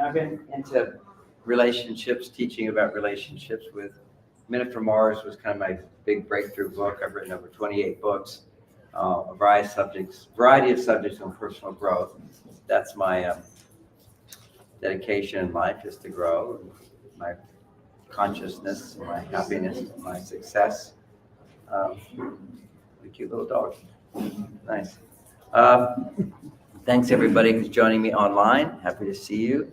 I've been into relationships, teaching about relationships with Minute from Mars was kind of my big breakthrough book. I've written over 28 books, a variety of subjects on personal growth. That's my dedication in life, is to grow my consciousness, my happiness, my success. A cute little dog. Nice. Thanks everybody who's joining me online. Happy to see you.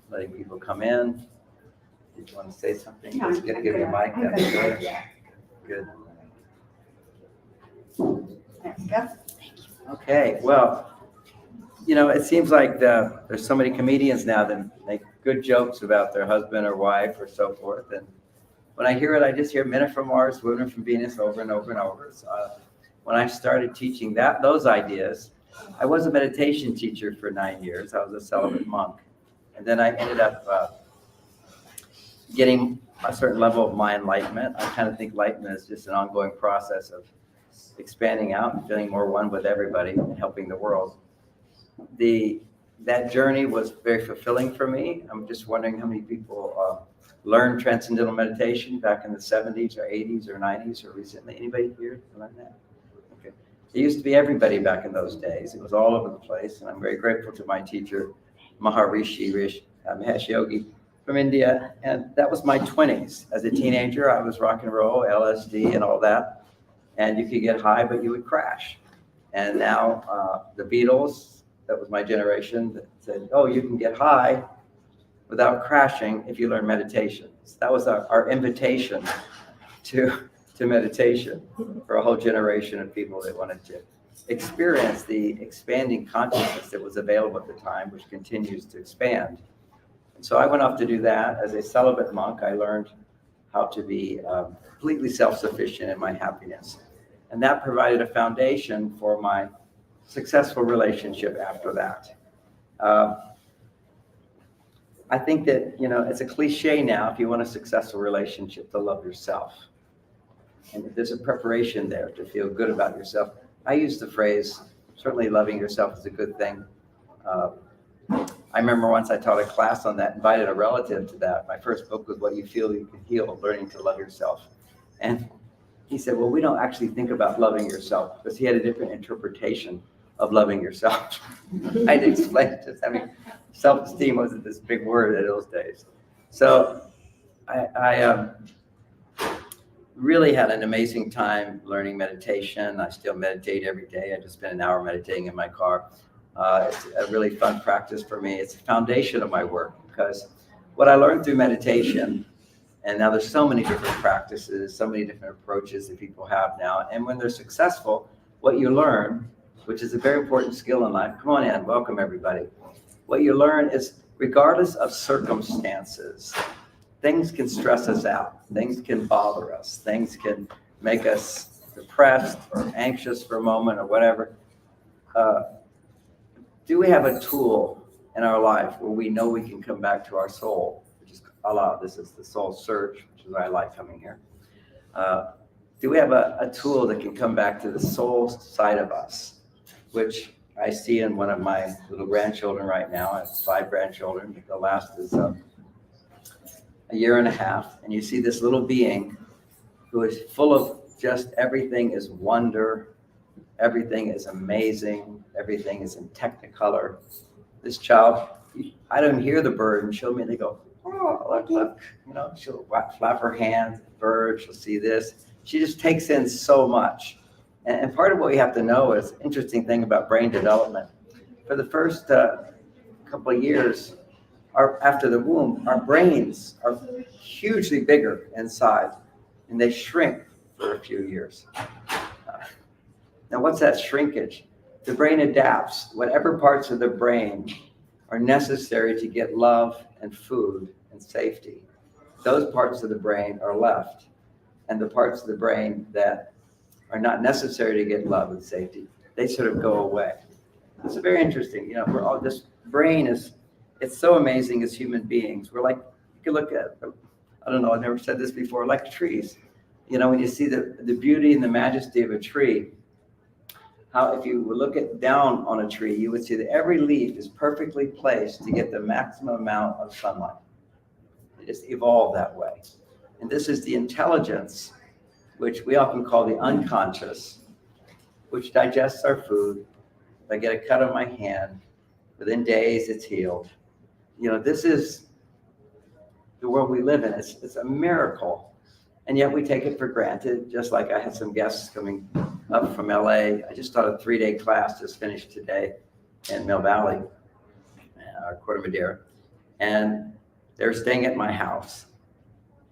Letting people come in. Did you want to say something? No, Just gonna give you a mic. That'd be good. Yeah. Good. There we go. Okay. Well, it seems like there's so many comedians now that make good jokes about their husband or wife or so forth. And when I hear it, I just hear Minute from Mars, Women from Venus over and over and over. So, when I started teaching those ideas, I was a meditation teacher for 9 years. I was a celibate monk. And then I ended up getting a certain level of my enlightenment. I kind of think enlightenment is just an ongoing process of expanding out and feeling more one with everybody and helping the world. That journey was very fulfilling for me. I'm just wondering how many people learned transcendental meditation back in the 70s or 80s or 90s or recently. Anybody here learn that? Okay. It used to be everybody back in those days. It was all over the place. And I'm very grateful to my teacher, Maharishi Mahesh Yogi from India. And that was my 20s. As a teenager, I was rock and roll, LSD and all that. And you could get high, but you would crash. And now the Beatles, that was my generation, that said, oh, you can get high without crashing if you learn meditation. So that was our invitation to meditation for a whole generation of people that wanted to experience the expanding consciousness that was available at the time, which continues to expand. And so I went off to do that. As a celibate monk, I learned how to be completely self-sufficient in my happiness. And that provided a foundation for my successful relationship after that. I think that, it's a cliche now, if you want a successful relationship, to love yourself. And if there's a preparation there to feel good about yourself, I use the phrase, certainly loving yourself is a good thing. I remember once I taught a class on that, invited a relative to that. My first book was What You Feel You Can Heal, Learning to Love Yourself. And he said, well, we don't actually think about loving yourself, because he had a different interpretation of loving yourself. I had to explain it to him. Self-esteem wasn't this big word in those days. So I really had an amazing time learning meditation. I still meditate every day. I just spend an hour meditating in my car. It's a really fun practice for me. It's the foundation of my work, because what I learned through meditation, and now there's so many different practices, so many different approaches that people have now. And when they're successful, what you learn, which is a very important skill in life. Come on in, welcome everybody. What you learn is, regardless of circumstances, things can stress us out, things can bother us, things can make us depressed or anxious for a moment or whatever. Do we have a tool in our life where we know we can come back to our soul, which is this is the SoulSearch, which is why I like coming here. Do we have a tool that can come back to the soul side of us, which I see in one of my little grandchildren right now. I have 5 grandchildren. The last is a year and a half. And you see this little being who is full of just everything is wonder. Everything is amazing. Everything is in technicolor. This child, I don't hear the bird and show me, and they go, oh, look. She'll flap her hands, bird, she'll see this. She just takes in so much. And part of what we have to know is interesting thing about brain development. For the first couple of years after the womb, our brains are hugely bigger inside, and they shrink for a few years. Now, what's that shrinkage? The brain adapts. Whatever parts of the brain are necessary to get love and food and safety, those parts of the brain are left. And the parts of the brain that are not necessary to get love and safety, they sort of go away. It's very interesting. We're all, this brain it's so amazing as human beings. We're like, you can look at, I don't know, I've never said this before, like trees. When you see the beauty and the majesty of a tree, how if you look down on a tree, you would see that every leaf is perfectly placed to get the maximum amount of sunlight. It just evolved that way. And this is the intelligence, which we often call the unconscious, which digests our food. If I get a cut on my hand, within days it's healed. This is the world we live in. It's a miracle. And yet we take it for granted, just like I had some guests coming up from LA. I just taught a 3-day class, just finished today in Mill Valley, Corte Madera. And they're staying at my house.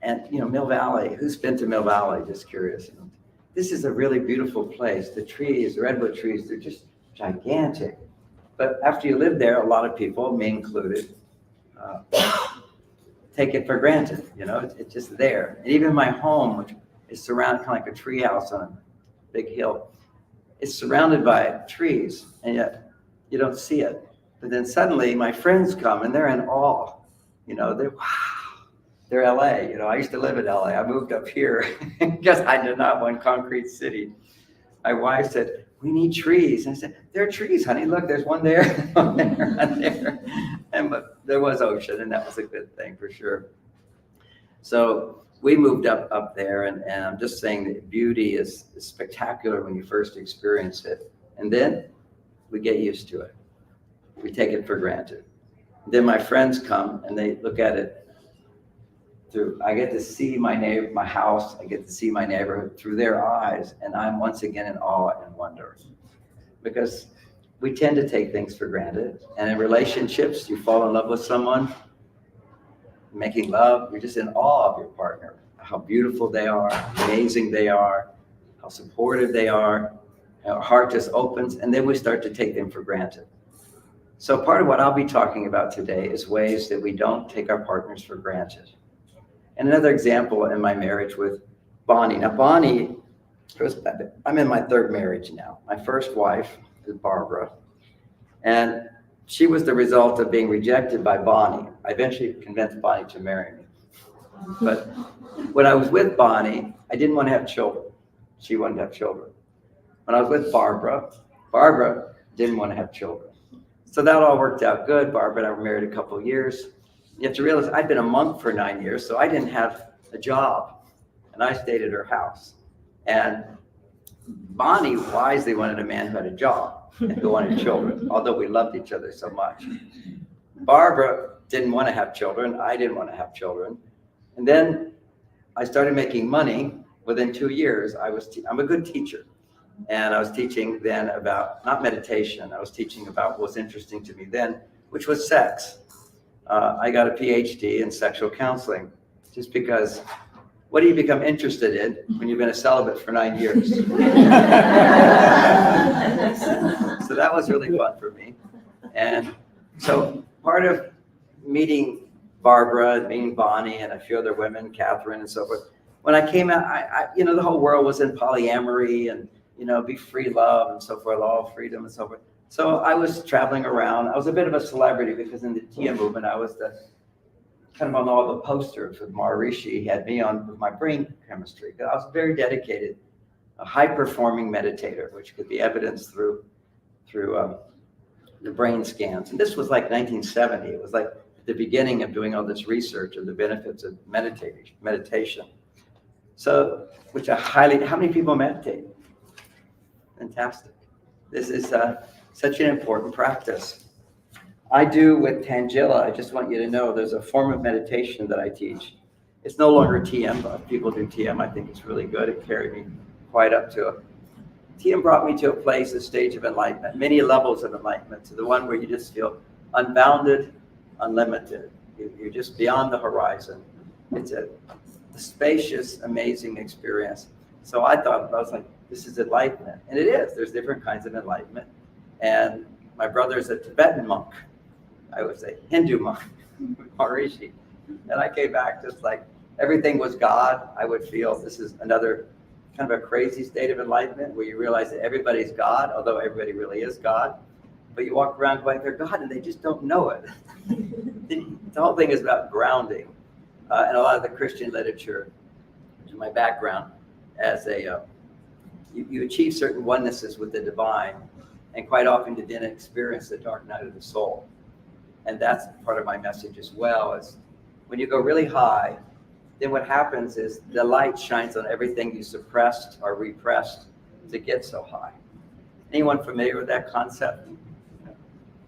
And, Mill Valley, who's been to Mill Valley? Just curious. This is a really beautiful place. The trees, the redwood trees, they're just gigantic. But after you live there, a lot of people, me included, take it for granted. It's just there. And even my home, which is surrounded kind of like a tree house on a big hill, it's surrounded by trees, and yet you don't see it. But then suddenly my friends come and they're in awe. They're LA. I used to live in LA. I moved up here because I did not want concrete city. My wife said, "We need trees." And I said, "There are trees, honey. Look, there's one there, one there, one there." But there was ocean, and that was a good thing for sure. So we moved up there, and I'm just saying that beauty is spectacular when you first experience it. And then we get used to it. We take it for granted. Then my friends come and they look at it through, I get to see my house, I get to see my neighborhood through their eyes, and I'm once again in awe and wonder. Because we tend to take things for granted. And in relationships, you fall in love with someone, making love, you're just in awe of your partner, how beautiful they are, how amazing they are, how supportive they are. Our heart just opens, and then we start to take them for granted. So part of what I'll be talking about today is ways that we don't take our partners for granted. And another example in my marriage with Bonnie. Now, Bonnie, I'm in my 3rd marriage now. My first wife is Barbara, and she was the result of being rejected by Bonnie. I eventually convinced Bonnie to marry me. But when I was with Bonnie, I didn't want to have children. She wanted to have children. When I was with Barbara didn't want to have children. So that all worked out good. Barbara and I were married a couple of years. You have to realize I'd been a monk for 9 years, so I didn't have a job, and I stayed at her house. And Bonnie wisely wanted a man who had a job and who wanted children, although we loved each other so much. Barbara didn't want to have children. I didn't want to have children. And then I started making money. Within 2 years, I'm a good teacher. And I was teaching then about, not meditation, I was teaching about what was interesting to me then, which was sex. I got a PhD in sexual counseling, just because what do you become interested in when you've been a celibate for 9 years? So that was really fun for me. And so part of meeting Barbara, meeting Bonnie, and a few other women, Catherine and so forth, when I came out, I the whole world was in polyamory and, be free love and so forth, all freedom and so forth. So I was traveling around. I was a bit of a celebrity because in the TM movement, I was kind of on all the posters with Maharishi. He had me on with my brain chemistry. I was very dedicated, a high-performing meditator, which could be evidenced through the brain scans. And this was like 1970. It was like the beginning of doing all this research of the benefits of meditation. So, how many people meditate? Fantastic. This is such an important practice. I do with Tangela. I just want you to know there's a form of meditation that I teach. It's no longer TM, but people do TM. I think it's really good. It carried me quite up to it. TM brought me to a place, a stage of enlightenment, many levels of enlightenment, to the one where you just feel unbounded, unlimited. You're just beyond the horizon. It's a spacious, amazing experience. So I was like, this is enlightenment. And it is. There's different kinds of enlightenment. And my brother's a Tibetan monk. I would say Hindu monk, Maharishi. And I came back just like everything was God. I would feel this is another kind of a crazy state of enlightenment where you realize that everybody's God, although everybody really is God. But you walk around going, they're God, and they just don't know it. The whole thing is about grounding. And a lot of the Christian literature, which is my background as a you achieve certain onenesses with the divine, and quite often you didn't experience the dark night of the soul. And that's part of my message as well, is when you go really high, then what happens is the light shines on everything you suppressed or repressed to get so high. Anyone familiar with that concept?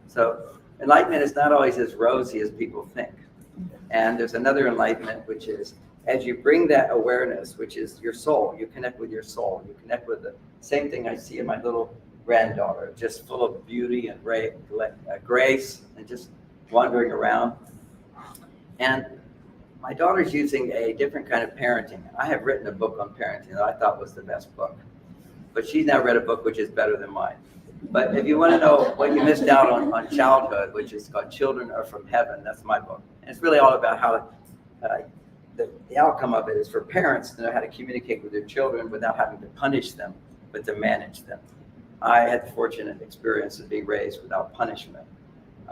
So enlightenment is not always as rosy as people think. And there's another enlightenment, which is as you bring that awareness, which is your soul, you connect with your soul, you connect with the same thing I see in my little granddaughter, just full of beauty and grace and just wandering around. And my daughter's using a different kind of parenting. I have written a book on parenting that I thought was the best book, but she's now read a book which is better than mine. But if you want to know what you missed out on childhood, which is called Children Are From Heaven, that's my book. And it's really all about how the outcome of it is for parents to know how to communicate with their children without having to punish them, but to manage them. I had the fortunate experience of being raised without punishment.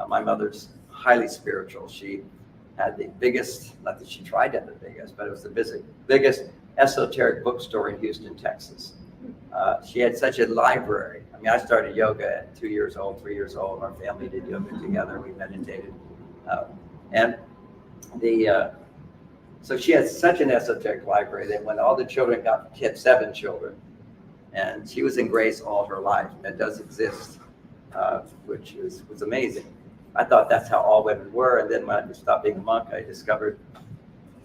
My mother's highly spiritual. She had the biggest, not that she tried to have the biggest, but it was the biggest esoteric bookstore in Houston, Texas. She had such a library. I mean, I started yoga at 2 years old, 3 years old. Our family did yoga together. We meditated. So she had such an esoteric library that when all the children she had 7 children, and she was in grace all her life. That does exist, which was amazing. I thought that's how all women were, and then when I stopped being a monk, I discovered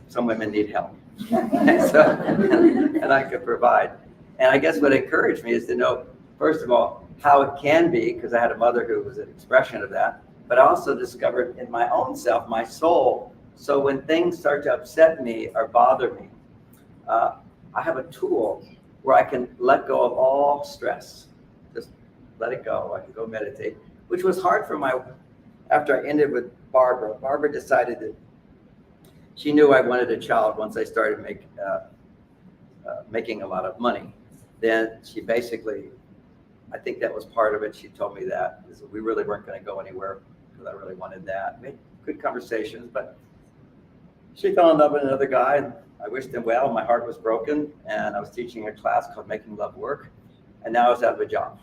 some women need help, and I could provide. And I guess what encouraged me is to know, first of all, how it can be, because I had a mother who was an expression of that, but I also discovered in my own self, my soul. So when things start to upset me or bother me, I have a tool where I can let go of all stress. Just let it go. I can go meditate, which was hard after I ended with Barbara. Barbara decided that she knew I wanted a child once I started making a lot of money. Then she basically, I think that was part of it. She told me that we really weren't going to go anywhere because I really wanted that. Made good conversations, but she fell in love with another guy, and I wished him well. My heart was broken, and I was teaching a class called Making Love Work, and now I was out of a job.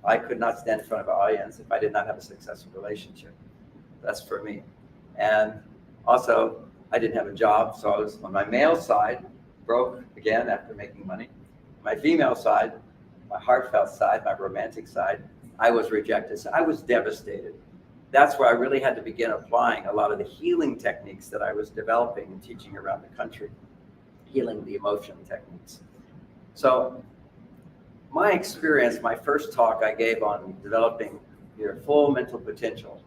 I could not stand in front of an audience if I did not have a successful relationship. That's for me. And also, I didn't have a job, so I was on my male side, broke again after making money. My female side, my heartfelt side, my romantic side, I was rejected. So I was devastated. That's where I really had to begin applying a lot of the healing techniques that I was developing and teaching around the country, healing the emotion techniques. So my experience, my first talk I gave on developing your full mental potential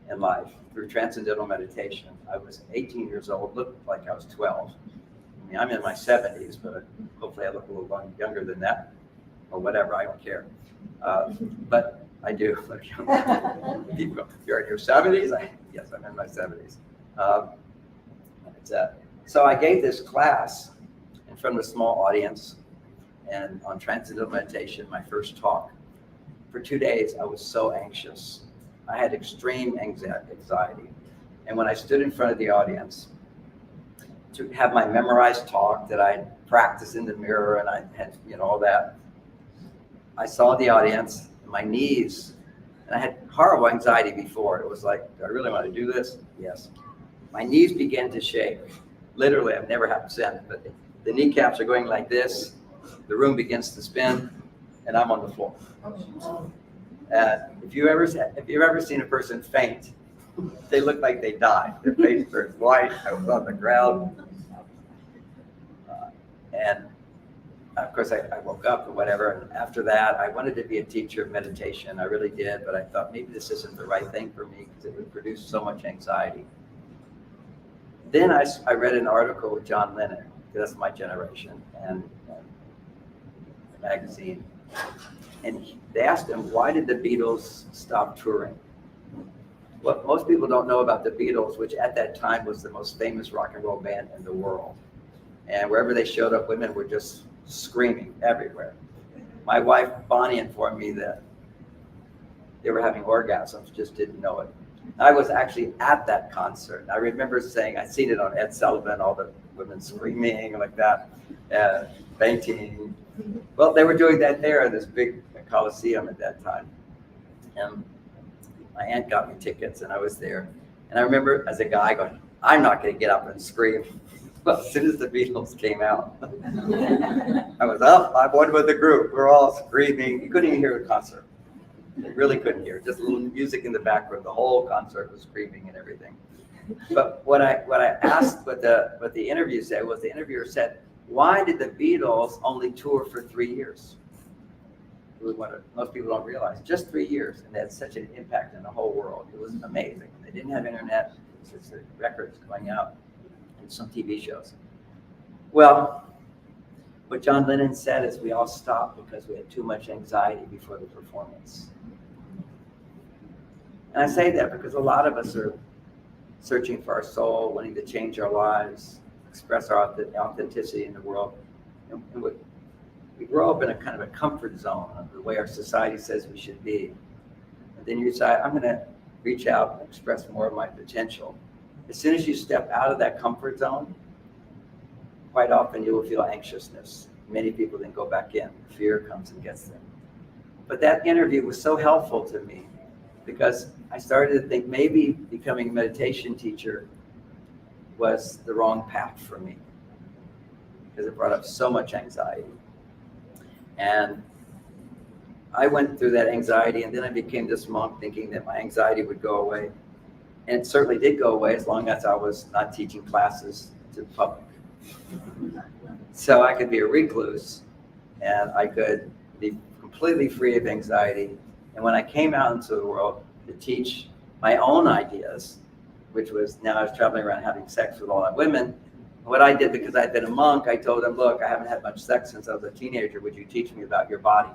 in life through transcendental meditation. I was 18 years old, looked like I was 12. I mean, I'm in my 70s, but hopefully I look a little younger than that, or whatever, I don't care. But I do look younger. You're in your 70s? Yes, I'm in my 70s. So I gave this class in front of a small audience and on transcendental meditation, my first talk. For 2 days, I was so anxious. I had extreme anxiety. And when I stood in front of the audience to have my memorized talk that I practiced in the mirror and I had, all that, I saw the audience, my knees, and I had horrible anxiety before. It was like, do I really want to do this? Yes. My knees began to shake. Literally, I've never had since, but the kneecaps are going like this. The room begins to spin, and I'm on the floor. If you've ever seen a person faint, they look like they died. Their face turns white. I was on the ground. And of course, I woke up or whatever. And after that, I wanted to be a teacher of meditation. I really did. But I thought maybe this isn't the right thing for me because it would produce so much anxiety. Then I read an article with John Lennon, because that's my generation, and the magazine. And they asked him, why did the Beatles stop touring? What most people don't know about the Beatles, which at that time was the most famous rock and roll band in the world. And wherever they showed up, women were just screaming everywhere. My wife, Bonnie, informed me that they were having orgasms, just didn't know it. I was actually at that concert. I remember saying, I'd seen it on Ed Sullivan, all the women screaming like that. painting. Well, they were doing that there in this big Coliseum at that time. And my aunt got me tickets and I was there. And I remember as a guy going, I'm not going to get up and scream. Well, as soon as the Beatles came out, I was up. I'm one with the group. We're all screaming. You couldn't even hear the concert. You really couldn't hear. Just a little music in the background. The whole concert was screaming and everything. But what I asked, what the interview said was, the interviewer said, why did the Beatles only tour for 3 years? Most people don't realize, just 3 years, and they had such an impact in the whole world. It was amazing. They didn't have internet. It was just records going out and some TV shows. Well, what John Lennon said is we all stopped because we had too much anxiety before the performance. And I say that because a lot of us are searching for our soul, wanting to change our lives, express our authenticity in the world. And we grow up in a kind of a comfort zone of the way our society says we should be. And then you decide, I'm going to reach out and express more of my potential. As soon as you step out of that comfort zone, quite often you will feel anxiousness. Many people then go back in. Fear comes and gets them. But that interview was so helpful to me because I started to think maybe becoming a meditation teacher was the wrong path for me because it brought up so much anxiety. And I went through that anxiety, and then I became this monk thinking that my anxiety would go away. And it certainly did go away as long as I was not teaching classes to the public. So I could be a recluse and I could be completely free of anxiety. And when I came out into the world to teach my own ideas, which was now I was traveling around having sex with all the women, what I did, because I'd been a monk, I told them, look, I haven't had much sex since I was a teenager. Would you teach me about your body?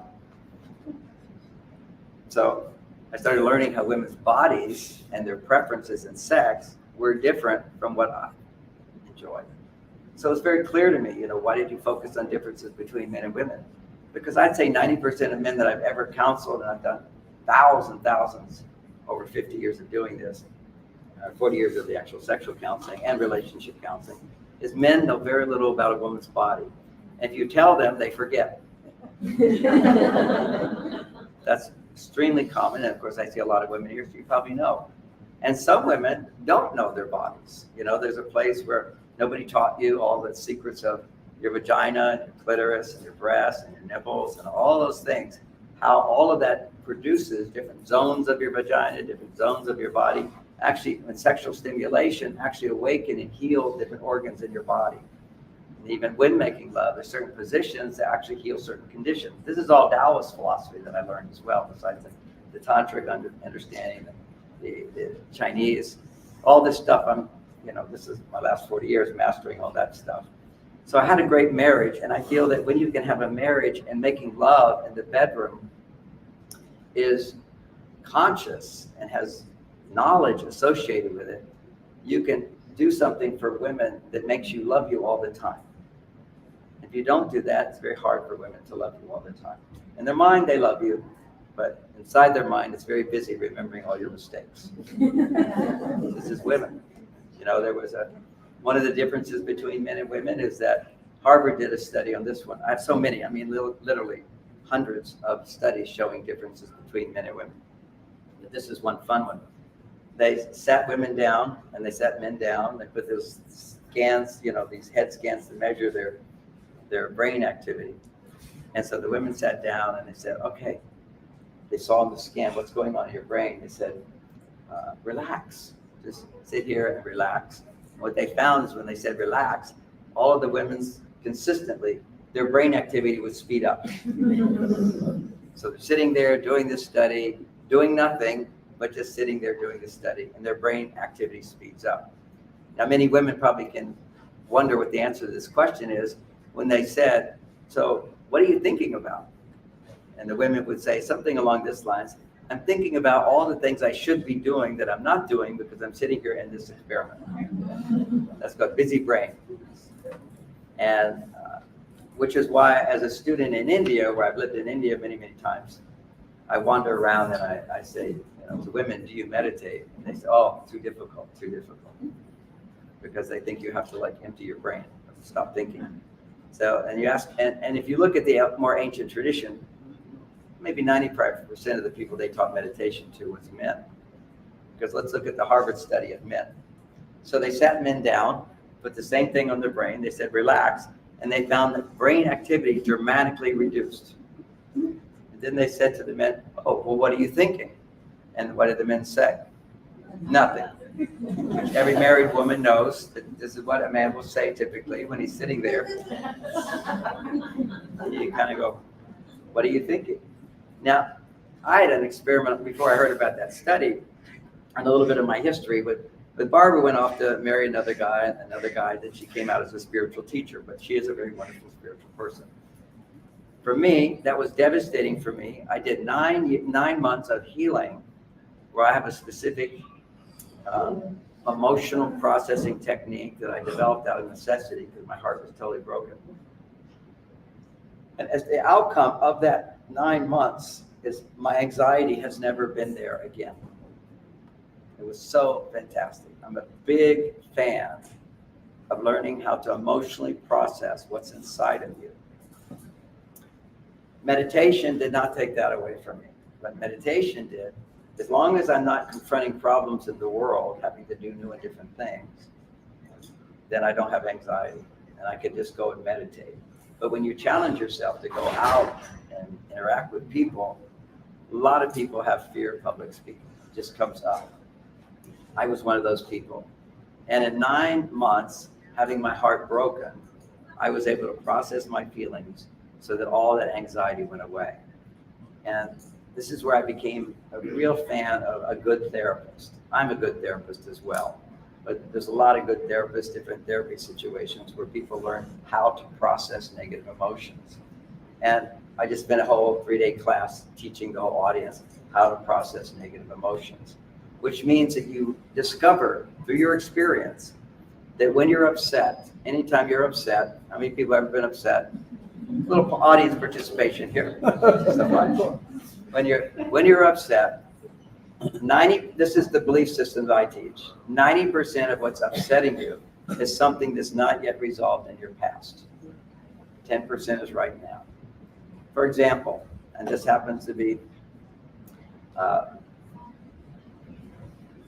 So I started learning how women's bodies and their preferences in sex were different from what I enjoyed. So it's very clear to me, why did you focus on differences between men and women? Because I'd say 90% of men that I've ever counseled, and I've done thousands over 50 years of doing this, 40 years of the actual sexual counseling and relationship counseling, is men know very little about a woman's body. And if you tell them, they forget. That's extremely common. And of course, I see a lot of women here, so you probably know. And some women don't know their bodies. There's a place where nobody taught you all the secrets of your vagina, and your clitoris, and your breasts, and your nipples, and all those things. How all of that produces different zones of your vagina, different zones of your body. Actually, when sexual stimulation actually awaken and heal different organs in your body. And even when making love, there's certain positions that actually heal certain conditions. This is all Taoist philosophy that I learned as well, besides the tantric understanding, the Chinese, all this stuff. This is my last 40 years mastering all that stuff. So I had a great marriage, and I feel that when you can have a marriage and making love in the bedroom is conscious and has knowledge associated with it, you can do something for women that makes you love you all the time. If you don't do that, it's very hard for women to love you all the time. In their mind, they love you, but inside their mind, it's very busy remembering all your mistakes. This is women. There was one of the differences between men and women is that Harvard did a study on this one. I have so many, literally hundreds of studies showing differences between men and women. But this is one fun one. They sat women down and they sat men down. They put those scans, these head scans to measure their brain activity. And so the women sat down and they said, okay, they saw in the scan what's going on in your brain. They said, relax, just sit here and relax. And what they found is when they said relax, all of the women's consistently, their brain activity would speed up. So they're sitting there doing this study, doing nothing, but just sitting there doing the study, and their brain activity speeds up. Now, many women probably can wonder what the answer to this question is when they said, so what are you thinking about? And the women would say something along this lines, I'm thinking about all the things I should be doing that I'm not doing because I'm sitting here in this experiment. That's called busy brain. And which is why, as a student in India, where I've lived in India many times, I wander around and I say, to women, do you meditate? And they say, oh, too difficult. Because they think you have to empty your brain, stop thinking. So, and you ask, and if you look at the more ancient tradition, maybe 95% of the people they taught meditation to was men. Because let's look at the Harvard study of men. So they sat men down, put the same thing on their brain. They said, relax. And they found that brain activity dramatically reduced. And then they said to the men, oh, well, what are you thinking? And what did the men say? Nothing. Every married woman knows that this is what a man will say typically when he's sitting there. You kind of go, what are you thinking? Now, I had an experiment before I heard about that study, and a little bit of my history. But Barbara went off to marry another guy, then she came out as a spiritual teacher, but she is a very wonderful spiritual person. For me, that was devastating for me. I did 9 months of healing where I have a specific emotional processing technique that I developed out of necessity because my heart was totally broken. And as the outcome of that 9 months is my anxiety has never been there again. It was so fantastic. I'm a big fan of learning how to emotionally process what's inside of you. Meditation did not take that away from me, but meditation did. As long as I'm not confronting problems in the world, having to do new and different things, then I don't have anxiety and I can just go and meditate. But when you challenge yourself to go out and interact with people, a lot of people have fear of public speaking. It just comes up. I was one of those people. And in 9 months, having my heart broken, I was able to process my feelings so that all that anxiety went away. And this is where I became a real fan of a good therapist. I'm a good therapist as well, but there's a lot of good therapists, different therapy situations where people learn how to process negative emotions. And I just spent a whole 3-day class teaching the whole audience how to process negative emotions, which means that you discover through your experience that when you're upset, anytime you're upset, how many people have ever been upset? A little audience participation here. When you're upset, this is the belief system that I teach. 90% of what's upsetting you is something that's not yet resolved in your past. 10% is right now. For example, and this happens to be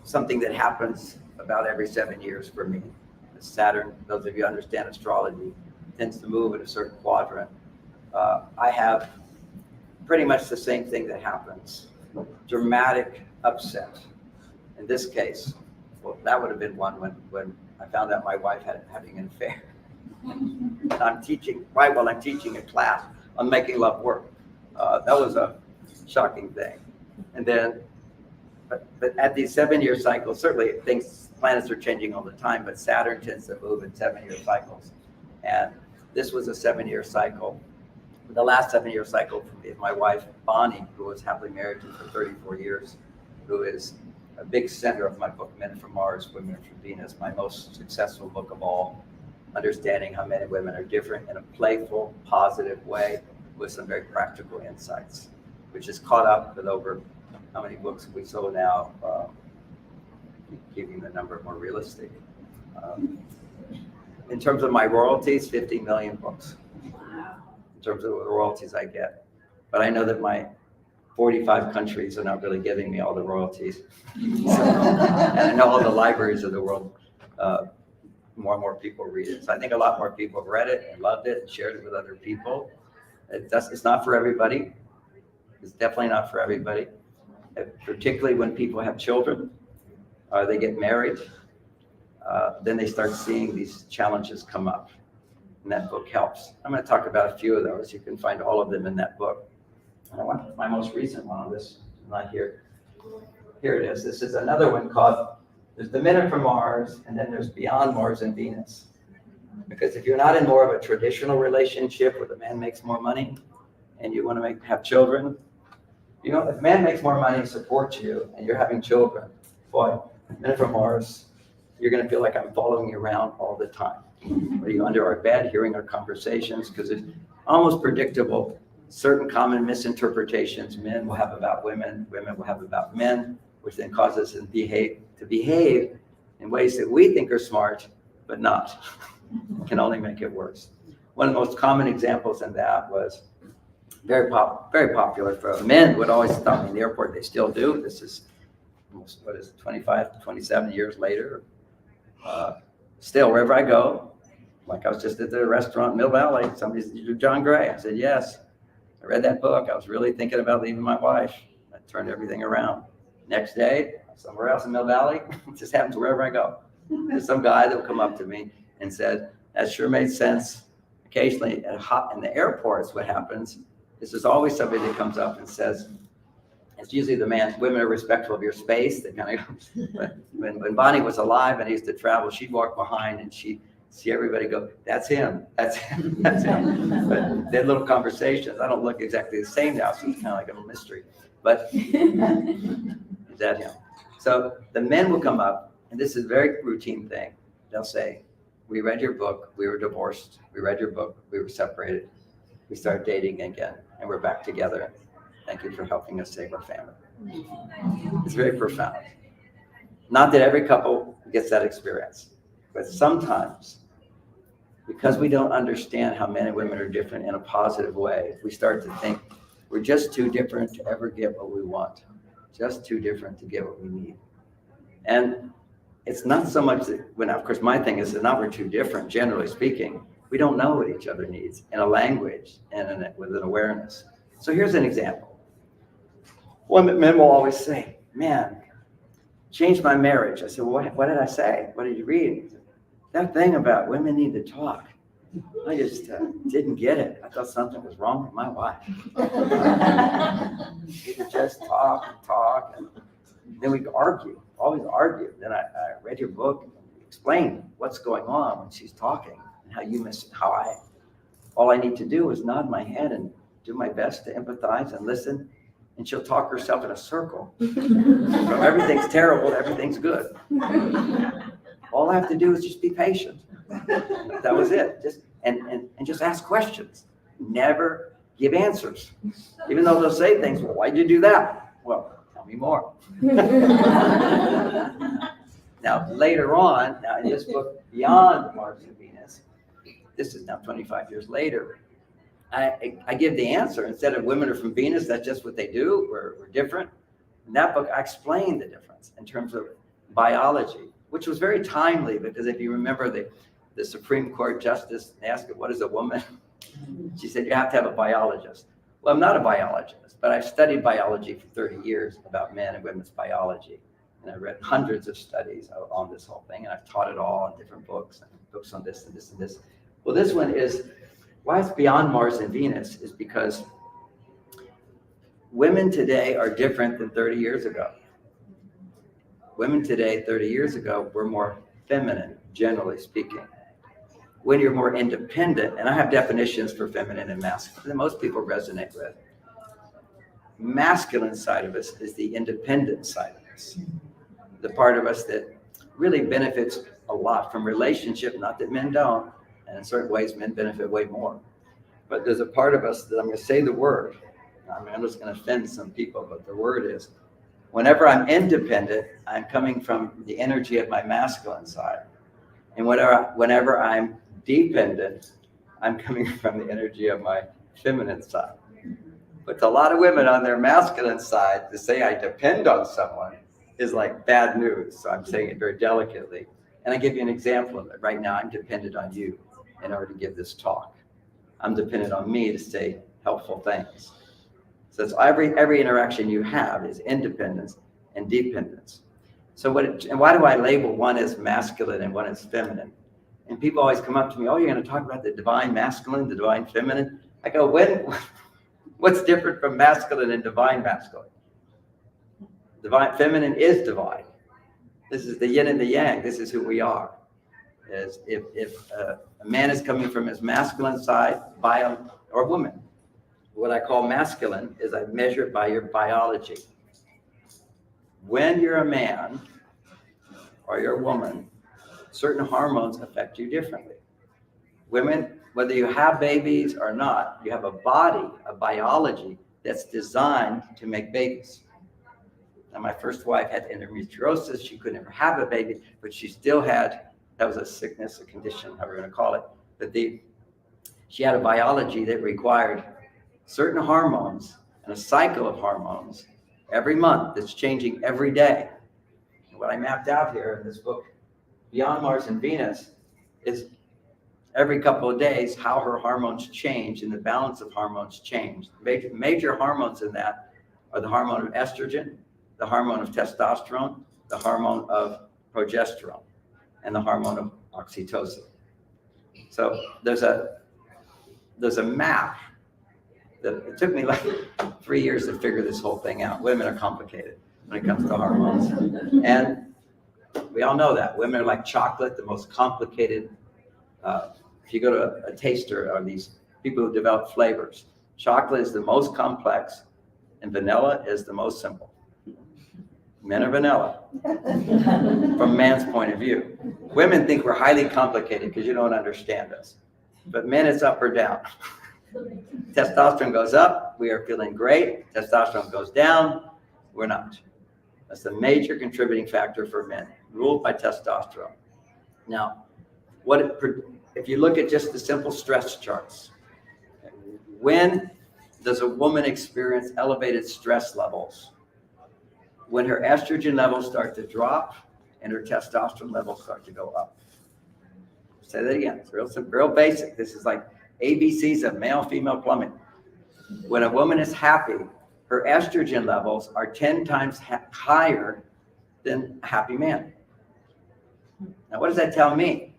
something that happens about every 7 years for me. Saturn, those of you who understand astrology, tends to move in a certain quadrant. I have pretty much the same thing that happens. Dramatic upset. In this case, well, that would have been one when I found out my wife having an affair. I'm teaching a class on making love work. That was a shocking thing. And then, but at these 7-year cycles, certainly planets are changing all the time, but Saturn tends to move in 7-year cycles. And this was a 7-year cycle. The last 7-year cycle for me is my wife, Bonnie, who was happily married to for 34 years, who is a big center of my book, Men from Mars, Women from Venus, my most successful book of all, understanding how men and women are different in a playful, positive way with some very practical insights, which is caught up with over how many books we sold now, keeping the number more realistic. In terms of my royalties, 50 million books. In terms of the royalties I get. But I know that my 45 countries are not really giving me all the royalties. And I know all the libraries of the world, more and more people read it. So I think a lot more people have read it and loved it and shared it with other people. It's not for everybody. It's definitely not for everybody. Particularly when people have children, or they get married, then they start seeing these challenges come up. And that book helps. I'm going to talk about a few of those. You can find all of them in that book. And I want my most recent one on this, not here. Here it is. This is another one called, there's the Men from Mars, and then there's Beyond Mars and Venus. Because if you're not in more of a traditional relationship where the man makes more money and you want to have children, you know, if man makes more money and supports you and you're having children, boy, Men from Mars, you're going to feel like I'm following you around all the time. Are you under our bed hearing our conversations? Because it's almost predictable. Certain common misinterpretations men will have about women, women will have about men, which then causes us to behave in ways that we think are smart, but not. Can only make it worse. one of the most common examples in that was very popular for men. Would always stop me in the airport. They still do. This is almost, 25, 27 years later. Still, wherever I go, like I was just at the restaurant in Mill Valley, somebody said, "You do John Gray?" I said, "Yes. I read that book. I was really thinking about leaving my wife. I turned everything around." Next day, somewhere else in Mill Valley, it just happens wherever I go. There's some guy that will come up to me and said, "That sure made sense." Occasionally, in the airports, what happens is there's always somebody that comes up and says, it's usually the man, women are respectful of your space. They kind of, when Bonnie was alive and I used to travel, she'd walk behind and she'd see everybody go, "That's him, that's him, that's him." But they had little conversations. I don't look exactly the same now, so it's kind of like a mystery. But is that him? So the men will come up, and this is a very routine thing. They'll say, "We read your book, we were divorced. We read your book, we were separated. We started dating again, and we're back together. Thank you for helping us save our family." It's very profound. Not that every couple gets that experience, but sometimes, because we don't understand how men and women are different in a positive way, we start to think we're just too different to ever get what we want, just too different to get what we need. And it's not so much that, when, of course, my thing is that not we're too different, generally speaking. We don't know what each other needs in a language and with an awareness. So here's an example. One men will always say, "Man, changed my marriage." I said, "Well, what did I say? What did you read?" Said, "That thing about women need to talk. I just didn't get it. I thought something was wrong with my wife." We could just talk, and then we argue, always argue. Then I read your book and explained what's going on when she's talking and how you miss, all I need to do is nod my head and do my best to empathize and listen. And she'll talk herself in a circle. From everything's terrible to everything's good. All I have to do is just be patient. That was it. Just ask questions. Never give answers. Even though they'll say things, "Well, why'd you do that?" "Well, tell me more." Now, later on, in this book, Beyond Mars and Venus, this is now 25 years later, I give the answer. Instead of "women are from Venus, that's just what they do, we're different." In that book, I explained the difference in terms of biology, which was very timely, because if you remember the Supreme Court Justice asked her, "What is a woman?" She said, "You have to have a biologist." Well, I'm not a biologist, but I've studied biology for 30 years about men and women's biology. And I've read hundreds of studies on this whole thing, and I've taught it all in different books, and books on this and this and this. Well, this one is, why it's Beyond Mars and Venus is because women today are different than 30 years ago. Women today, 30 years ago, were more feminine, generally speaking. When you're more independent, and I have definitions for feminine and masculine that most people resonate with. Masculine side of us is the independent side of us. The part of us that really benefits a lot from relationship, not that men don't, and in certain ways men benefit way more. But there's a part of us that, I'm going to say the word, I'm just going to offend some people, but the word is, whenever I'm independent, I'm coming from the energy of my masculine side. And whenever I'm dependent, I'm coming from the energy of my feminine side. But to a lot of women on their masculine side, to say I depend on someone is like bad news. So I'm saying it very delicately. And I give you an example of it. Right now, I'm dependent on you in order to give this talk. I'm dependent on me to say helpful things. So it's every interaction you have is independence and dependence. So and why do I label one as masculine and one as feminine? And people always come up to me, "Oh, you're going to talk about the divine masculine, the divine feminine?" I go, what's different from masculine and divine masculine? Divine feminine is divine. This is the yin and the yang. This is who we are. As if a man is coming from his masculine side, or a woman, what I call masculine is I measure it by your biology. When you're a man or you're a woman, certain hormones affect you differently. Women, whether you have babies or not, you have a body, a biology that's designed to make babies. Now, my first wife had endometriosis. She could never have a baby, but she still had, that was a sickness, a condition, however you want to call it. But She had a biology that required certain hormones and a cycle of hormones every month that's changing every day. And what I mapped out here in this book, Beyond Mars and Venus, is every couple of days how her hormones change and the balance of hormones change. Major hormones in that are the hormone of estrogen, the hormone of testosterone, the hormone of progesterone, and the hormone of oxytocin. So there's a map that it took me like 3 years to figure this whole thing out. Women are complicated when it comes to hormones. And we all know that. Women are like chocolate, the most complicated. If you go to a taster or these people who develop flavors, chocolate is the most complex and vanilla is the most simple. Men are vanilla from man's point of view. Women think we're highly complicated because you don't understand us. But men, it's up or down. Testosterone goes up, we are feeling great. Testosterone goes down, we're not. That's the major contributing factor for men, ruled by testosterone. Now, if you look at just the simple stress charts, when does a woman experience elevated stress levels? When her estrogen levels start to drop and her testosterone levels start to go up. Say that again. It's real basic. This is like ABCs of male-female plumbing. When a woman is happy, her estrogen levels are 10 times higher than a happy man. Now, what does that tell me?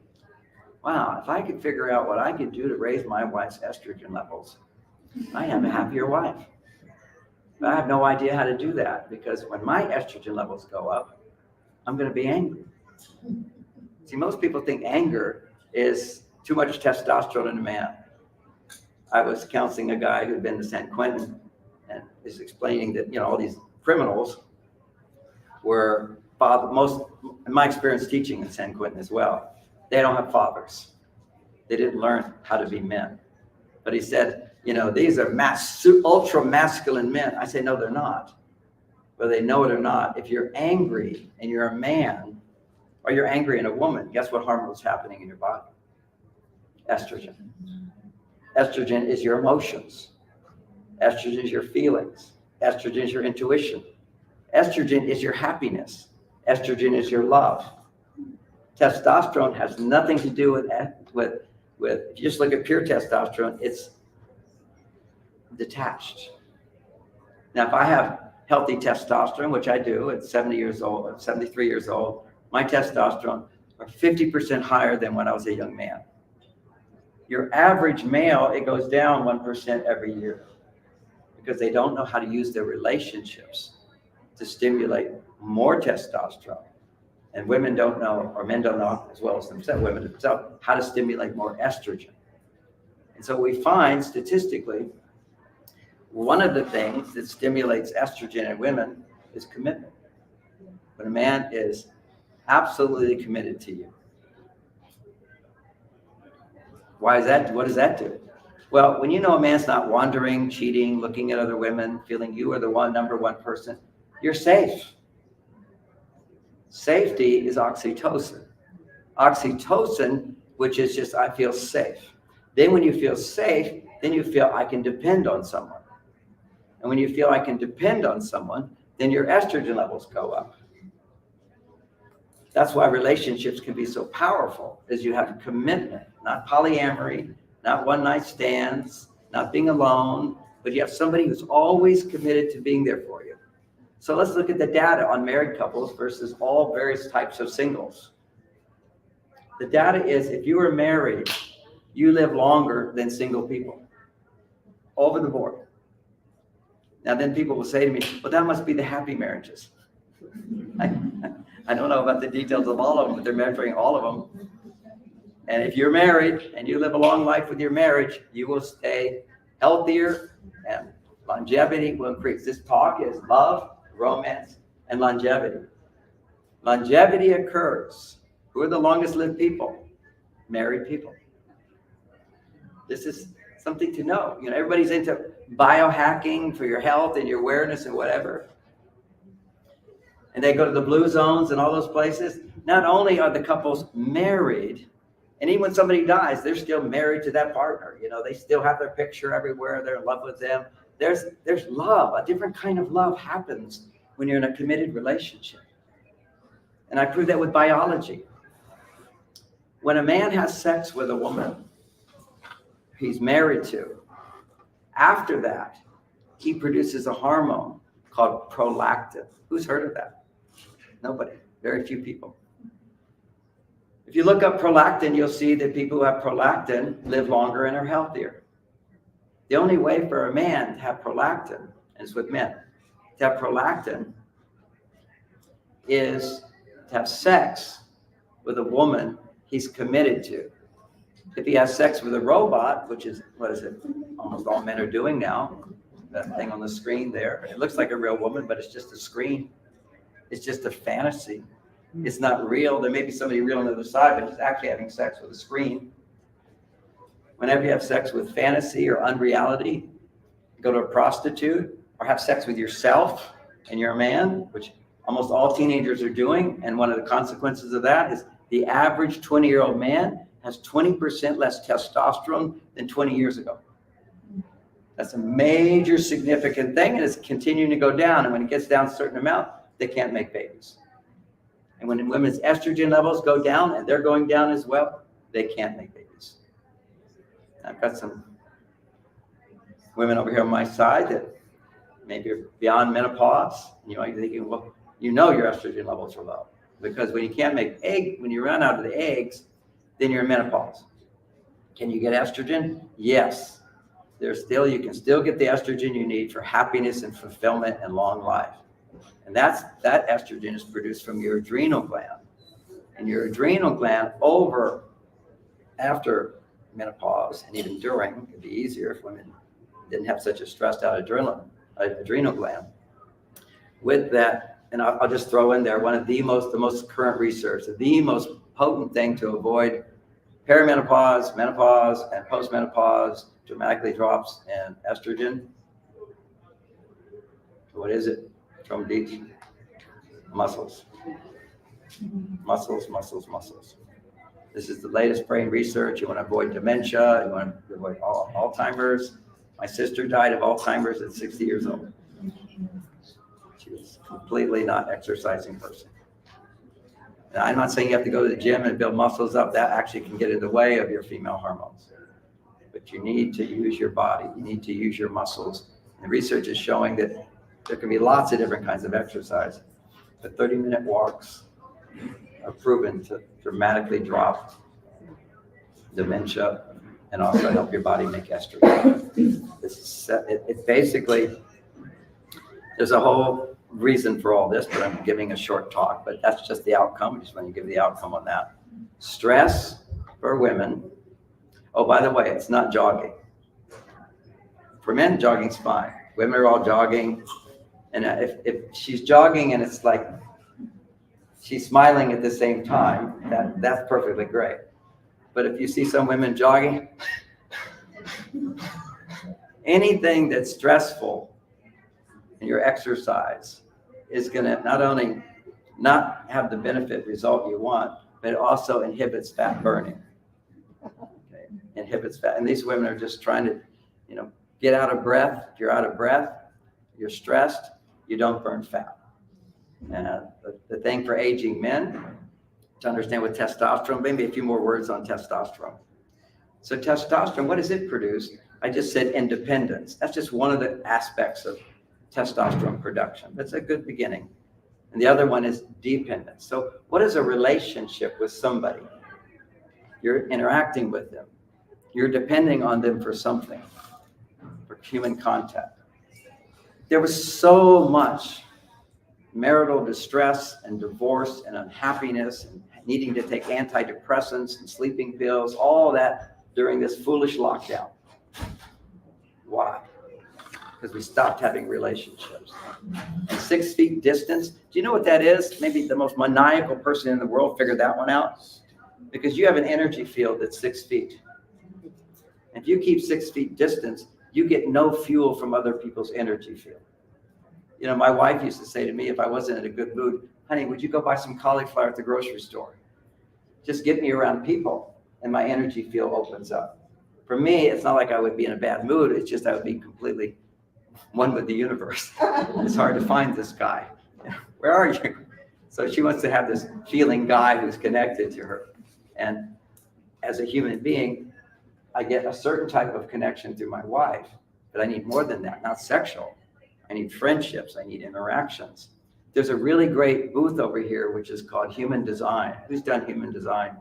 Wow, if I could figure out what I could do to raise my wife's estrogen levels, I have a happier wife. But I have no idea how to do that because when my estrogen levels go up, I'm going to be angry. See, most people think anger is too much testosterone in a man. I was counseling a guy who'd been to San Quentin and is explaining that, all these criminals were in my experience teaching in San Quentin as well, they don't have fathers. They didn't learn how to be men. But he said, these are ultra masculine men. I say, no, they're not. Whether they know it or not, if you're angry and you're a man, or you're angry and a woman, guess what hormone is happening in your body? Estrogen. Estrogen is your emotions. Estrogen is your feelings. Estrogen is your intuition. Estrogen is your happiness. Estrogen is your love. Testosterone has nothing to do with if you just look at pure testosterone, it's detached. Now, if I have healthy testosterone, which I do at 70 years old, 73 years old, my testosterone are 50% higher than when I was a young man. Your average male, it goes down 1% every year because they don't know how to use their relationships to stimulate more testosterone. And women don't know, or men don't know as well as women themselves, how to stimulate more estrogen. And so we find statistically, one of the things that stimulates estrogen in women is commitment. When a man is absolutely committed to you. Why is that? What does that do? Well, when a man's not wandering, cheating, looking at other women, feeling you are the number one person, you're safe. Safety is oxytocin. Oxytocin, which is just, I feel safe. Then when you feel safe, then you feel I can depend on someone. And when you feel I can depend on someone, then your estrogen levels go up. That's why relationships can be so powerful, is you have commitment, not polyamory, not one-night stands, not being alone, but you have somebody who's always committed to being there for you. So let's look at the data on married couples versus all various types of singles. The data is if you are married, you live longer than single people, over the board. Now then people will say to me, well, that must be the happy marriages. I don't know about the details of all of them, but they're measuring all of them. And if you're married and you live a long life with your marriage, you will stay healthier and longevity will increase. This talk is love, romance, and longevity. Longevity occurs. Who are the longest lived people? Married people. This is something to know. Everybody's into biohacking for your health and your awareness and whatever. And they go to the blue zones and all those places. Not only are the couples married, And even when somebody dies, they're still married to that partner. You know, they still have their picture everywhere. They're in love with them. There's love. A different kind of love happens when you're in a committed relationship. And I prove that with biology. When a man has sex with a woman he's married to, after that, he produces a hormone called prolactin. Who's heard of that? Nobody. Very few people. If you look up prolactin, you'll see that people who have prolactin live longer and are healthier. The only way for a man to have prolactin, and it's with men, to have prolactin is to have sex with a woman he's committed to. If he has sex with a robot, which is, what is it? Almost all men are doing now. That thing on the screen there. It looks like a real woman, but it's just a screen. It's just a fantasy. It's not real. There may be somebody real on the other side, but he's actually having sex with a screen. Whenever you have sex with fantasy or unreality, go to a prostitute or have sex with yourself and you're a man, which almost all teenagers are doing. And one of the consequences of that is the average 20-year-old man has 20% less testosterone than 20 years ago. That's a major significant thing, and it's continuing to go down. And when it gets down a certain amount, they can't make babies. And when women's estrogen levels go down, and they're going down as well, they can't make babies. I've got some women over here on my side that maybe are beyond menopause. You know, you're thinking, well, you know your estrogen levels are low. Because when you can't make when you run out of the eggs, then you're in menopause. Can you get estrogen? Yes. You can still get the estrogen you need for happiness and fulfillment and long life. And that estrogen is produced from your adrenal gland. And your adrenal gland after menopause and even during, it could be easier if women didn't have such a stressed out adrenal gland. With that, and I'll just throw in there one of the most current research, the most potent thing to avoid perimenopause, menopause, and postmenopause dramatically drops in estrogen. What is it? From deep muscles. Muscles. This is the latest brain research. You want to avoid dementia. You want to avoid Alzheimer's. My sister died of Alzheimer's at 60 years old. She was completely not exercising person. And I'm not saying you have to go to the gym and build muscles up. That actually can get in the way of your female hormones. But you need to use your body. You need to use your muscles. And research is showing that there can be lots of different kinds of exercise. But 30-minute walks are proven to dramatically drop dementia and also help your body make estrogen. It's basically, there's a whole reason for all this, but I'm giving a short talk, but that's just the outcome. I just want to give the outcome on that. Stress for women. Oh, by the way, it's not jogging. For men, jogging's fine. Women are all jogging. And if she's jogging and it's like she's smiling at the same time, that's perfectly great. But if you see some women jogging, anything that's stressful in your exercise is going to not only not have the benefit result you want, but it also inhibits fat burning. Okay? Inhibits fat. And these women are just trying to, get out of breath. If you're out of breath, you're stressed, you don't burn fat. And the thing for aging men to understand with testosterone, maybe a few more words on testosterone. So testosterone, what does it produce? I just said independence. That's just one of the aspects of testosterone production. That's a good beginning. And the other one is dependence. So what is a relationship with somebody? You're interacting with them. You're depending on them for something, for human contact. There was so much marital distress and divorce and unhappiness and needing to take antidepressants and sleeping pills, all that during this foolish lockdown. Why? Because we stopped having relationships. And 6 feet distance, do you know what that is? Maybe the most maniacal person in the world figured that one out. Because you have an energy field that's 6 feet. And if you keep 6 feet distance, you get no fuel from other people's energy field. My wife used to say to me, if I wasn't in a good mood, honey, would you go buy some cauliflower at the grocery store? Just get me around people. and my energy field opens up. For me, it's not like I would be in a bad mood. It's just I would be completely one with the universe. It's hard to find this guy. Where are you? So she wants to have this feeling guy who's connected to her. And as a human being, I get a certain type of connection through my wife, but I need more than that, not sexual. I need friendships. I need interactions. There's a really great booth over here, which is called Human Design. Who's done Human Design?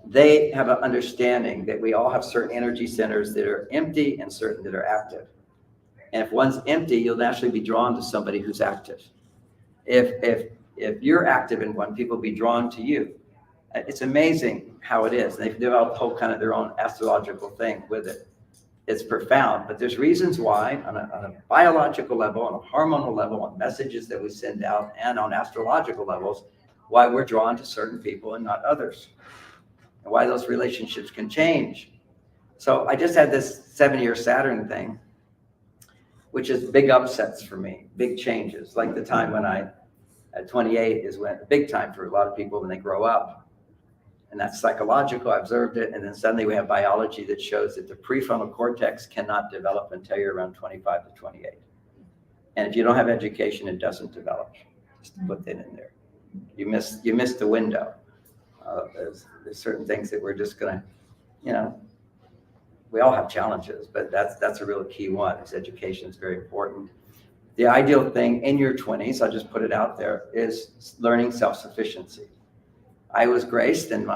They have an understanding that we all have certain energy centers that are empty and certain that are active. And if one's empty, you'll naturally be drawn to somebody who's active. If you're active in one, people will be drawn to you. It's amazing how it is. They've developed whole kind of their own astrological thing with it. It's profound, but there's reasons why on a biological level, on a hormonal level, on messages that we send out, and on astrological levels, why we're drawn to certain people and not others, and why those relationships can change. So I just had this 7-year Saturn thing, which is big upsets for me, big changes. Like the time when at 28 is when big time for a lot of people when they grow up. And that's psychological. I observed it. And then suddenly we have biology that shows that the prefrontal cortex cannot develop until you're around 25 to 28. And if you don't have education, it doesn't develop. Just to put that in there. You miss the window. There's certain things that we're just gonna, we all have challenges, but that's a real key one. Is education is very important. The ideal thing in your 20s, I'll just put it out there, is learning self-sufficiency. I was graced in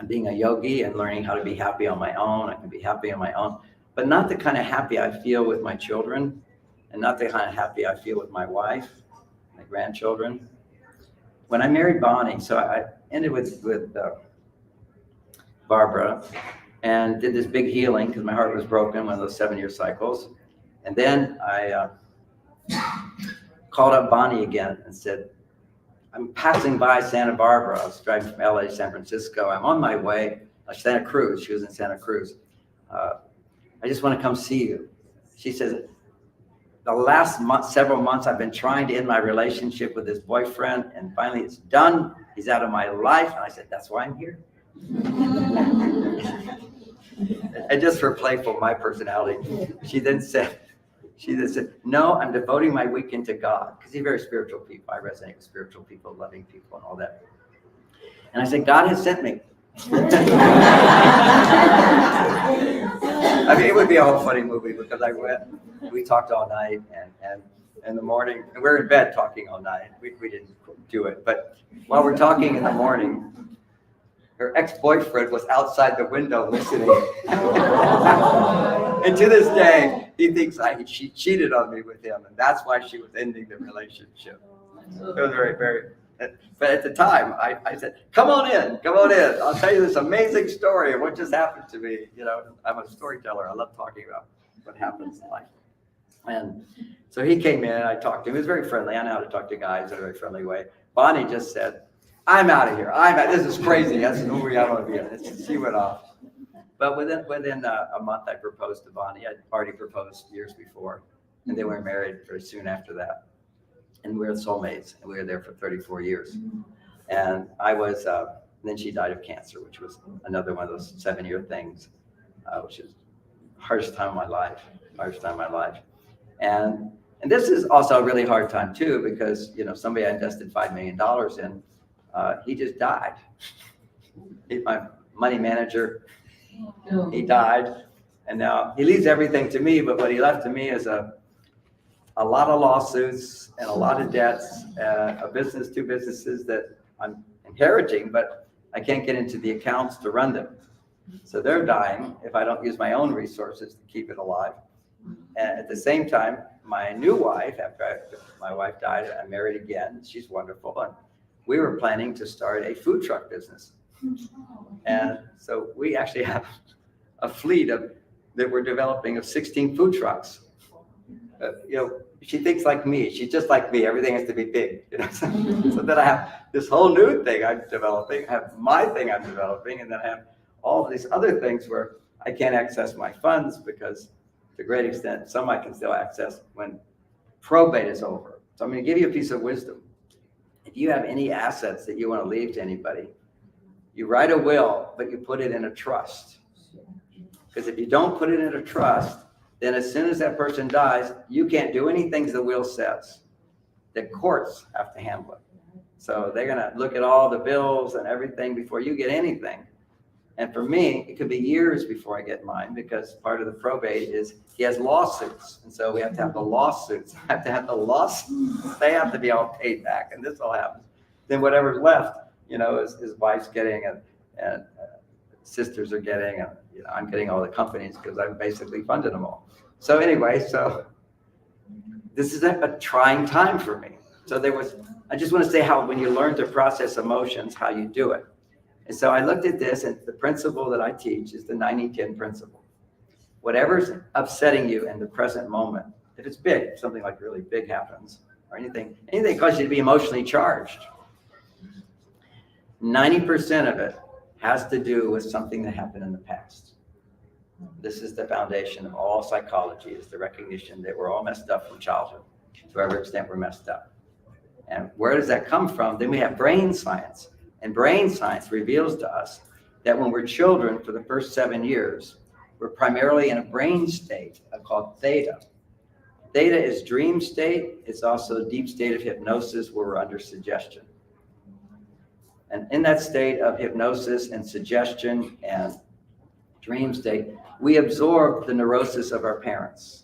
being a yogi and learning how to be happy on my own. I can be happy on my own, but not the kind of happy I feel with my children, and not the kind of happy I feel with my wife, my grandchildren. When I married Bonnie, so I ended with Barbara and did this big healing because my heart was broken, one of those 7-year cycles. And then I called up Bonnie again and said, I'm passing by Santa Barbara. I was driving from LA to San Francisco. I'm on my way, Santa Cruz. She was in Santa Cruz. I just want to come see you. She says, the last several months, I've been trying to end my relationship with this boyfriend, and finally it's done. He's out of my life. And I said, that's why I'm here. And just for playful, my personality, she then said, no, I'm devoting my weekend to God, because he's very spiritual people. I resonate with spiritual people, loving people, and all that. And I said, God has sent me. I mean, it would be a whole funny movie, because we talked all night, and in the morning, and we were in bed talking all night. We didn't do it, but while we're talking in the morning, her ex-boyfriend was outside the window listening. And to this day, he thinks she cheated on me with him, and that's why she was ending the relationship. It was very, very, but at the time, I said, come on in. I'll tell you this amazing story of what just happened to me. I'm a storyteller. I love talking about what happens in life. And so he came in, and I talked to him. He was very friendly. I know how to talk to guys in a very friendly way. Bonnie just said, I'm out of here. This is crazy. That's the movie I don't want to be in. She went off. But within a month, I proposed to Bonnie. I'd already proposed years before, and they were married very soon after that. And we were soulmates, and we were there for 34 years. And I was, then she died of cancer, which was another one of those 7-year things, which is the hardest time of my life. And this is also a really hard time too, because somebody I invested $5 million in. He just died. He's my money manager. He died, and now he leaves everything to me. But what he left to me is a lot of lawsuits and a lot of debts, two businesses that I'm inheriting, but I can't get into the accounts to run them. So they're dying if I don't use my own resources to keep it alive. And at the same time, my new wife, after my wife died, I married again. She's wonderful. And we were planning to start a food truck business. And so we actually have a fleet that we're developing of 16 food trucks. She thinks like me. She's just like me. Everything has to be big. So then I have this whole new thing I'm developing. I have my thing I'm developing. And then I have all of these other things where I can't access my funds because to a great extent, some I can still access when probate is over. So I'm going to give you a piece of wisdom. If you have any assets that you want to leave to anybody, You write a will, but you put it in a trust. Because if you don't put it in a trust, then as soon as that person dies, you can't do anything the will says. The courts have to handle it. So they're going to look at all the bills and everything before you get anything. And for me, it could be years before I get mine, because part of the probate is he has lawsuits. And so we have to have the lawsuits. I have to have the lawsuits. They have to be all paid back. And this all happens. Then whatever's left, his wife's getting and sisters are getting, and I'm getting all the companies because I've basically funded them all. So anyway, this is a trying time for me. So I just want to say how when you learn to process emotions, how you do it. And so I looked at this, and the principle that I teach is the 90-10 principle. Whatever's upsetting you in the present moment, if it's big, something like really big happens, or anything causes you to be emotionally charged, 90% of it has to do with something that happened in the past. This is the foundation of all psychology, is the recognition that we're all messed up from childhood, to whatever extent we're messed up. And where does that come from? Then we have brain science. And brain science reveals to us that when we're children for the first 7 years, we're primarily in a brain state called theta. Theta is dream state. It's also a deep state of hypnosis where we're under suggestion. And in that state of hypnosis and suggestion and dream state, we absorb the neurosis of our parents.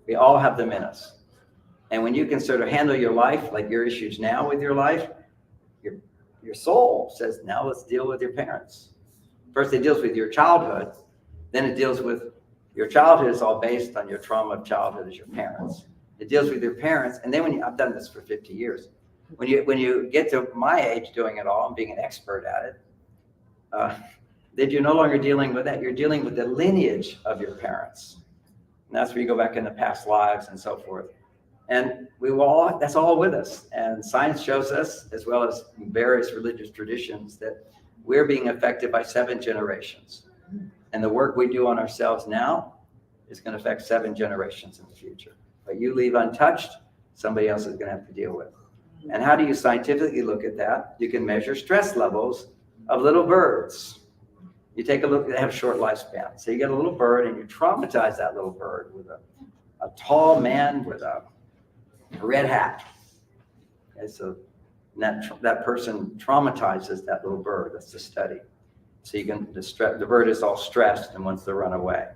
We all have them in us. And when you can sort of handle your life, like your issues now with your life, your soul says, now let's deal with your parents. First it deals with your childhood, then it deals with your childhood is all based on your trauma of childhood as your parents. It deals with your parents, and then I've done this for 50 years. When you get to my age doing it all and being an expert at it, then you're no longer dealing with that. You're dealing with the lineage of your parents. And that's where you go back into past lives and so forth. And that's all with us. And science shows us, as well as various religious traditions, that we're being affected by 7 generations. And the work we do on ourselves now is going to affect 7 generations in the future. But you leave untouched, somebody else is going to have to deal with. And how do you scientifically look at that? You can measure stress levels of little birds. You take a look, they have short lifespan. So you get a little bird and you traumatize that little bird with a tall man with a red hat. Okay, so that person traumatizes that little bird. That's the study. So the bird is all stressed and wants to run away.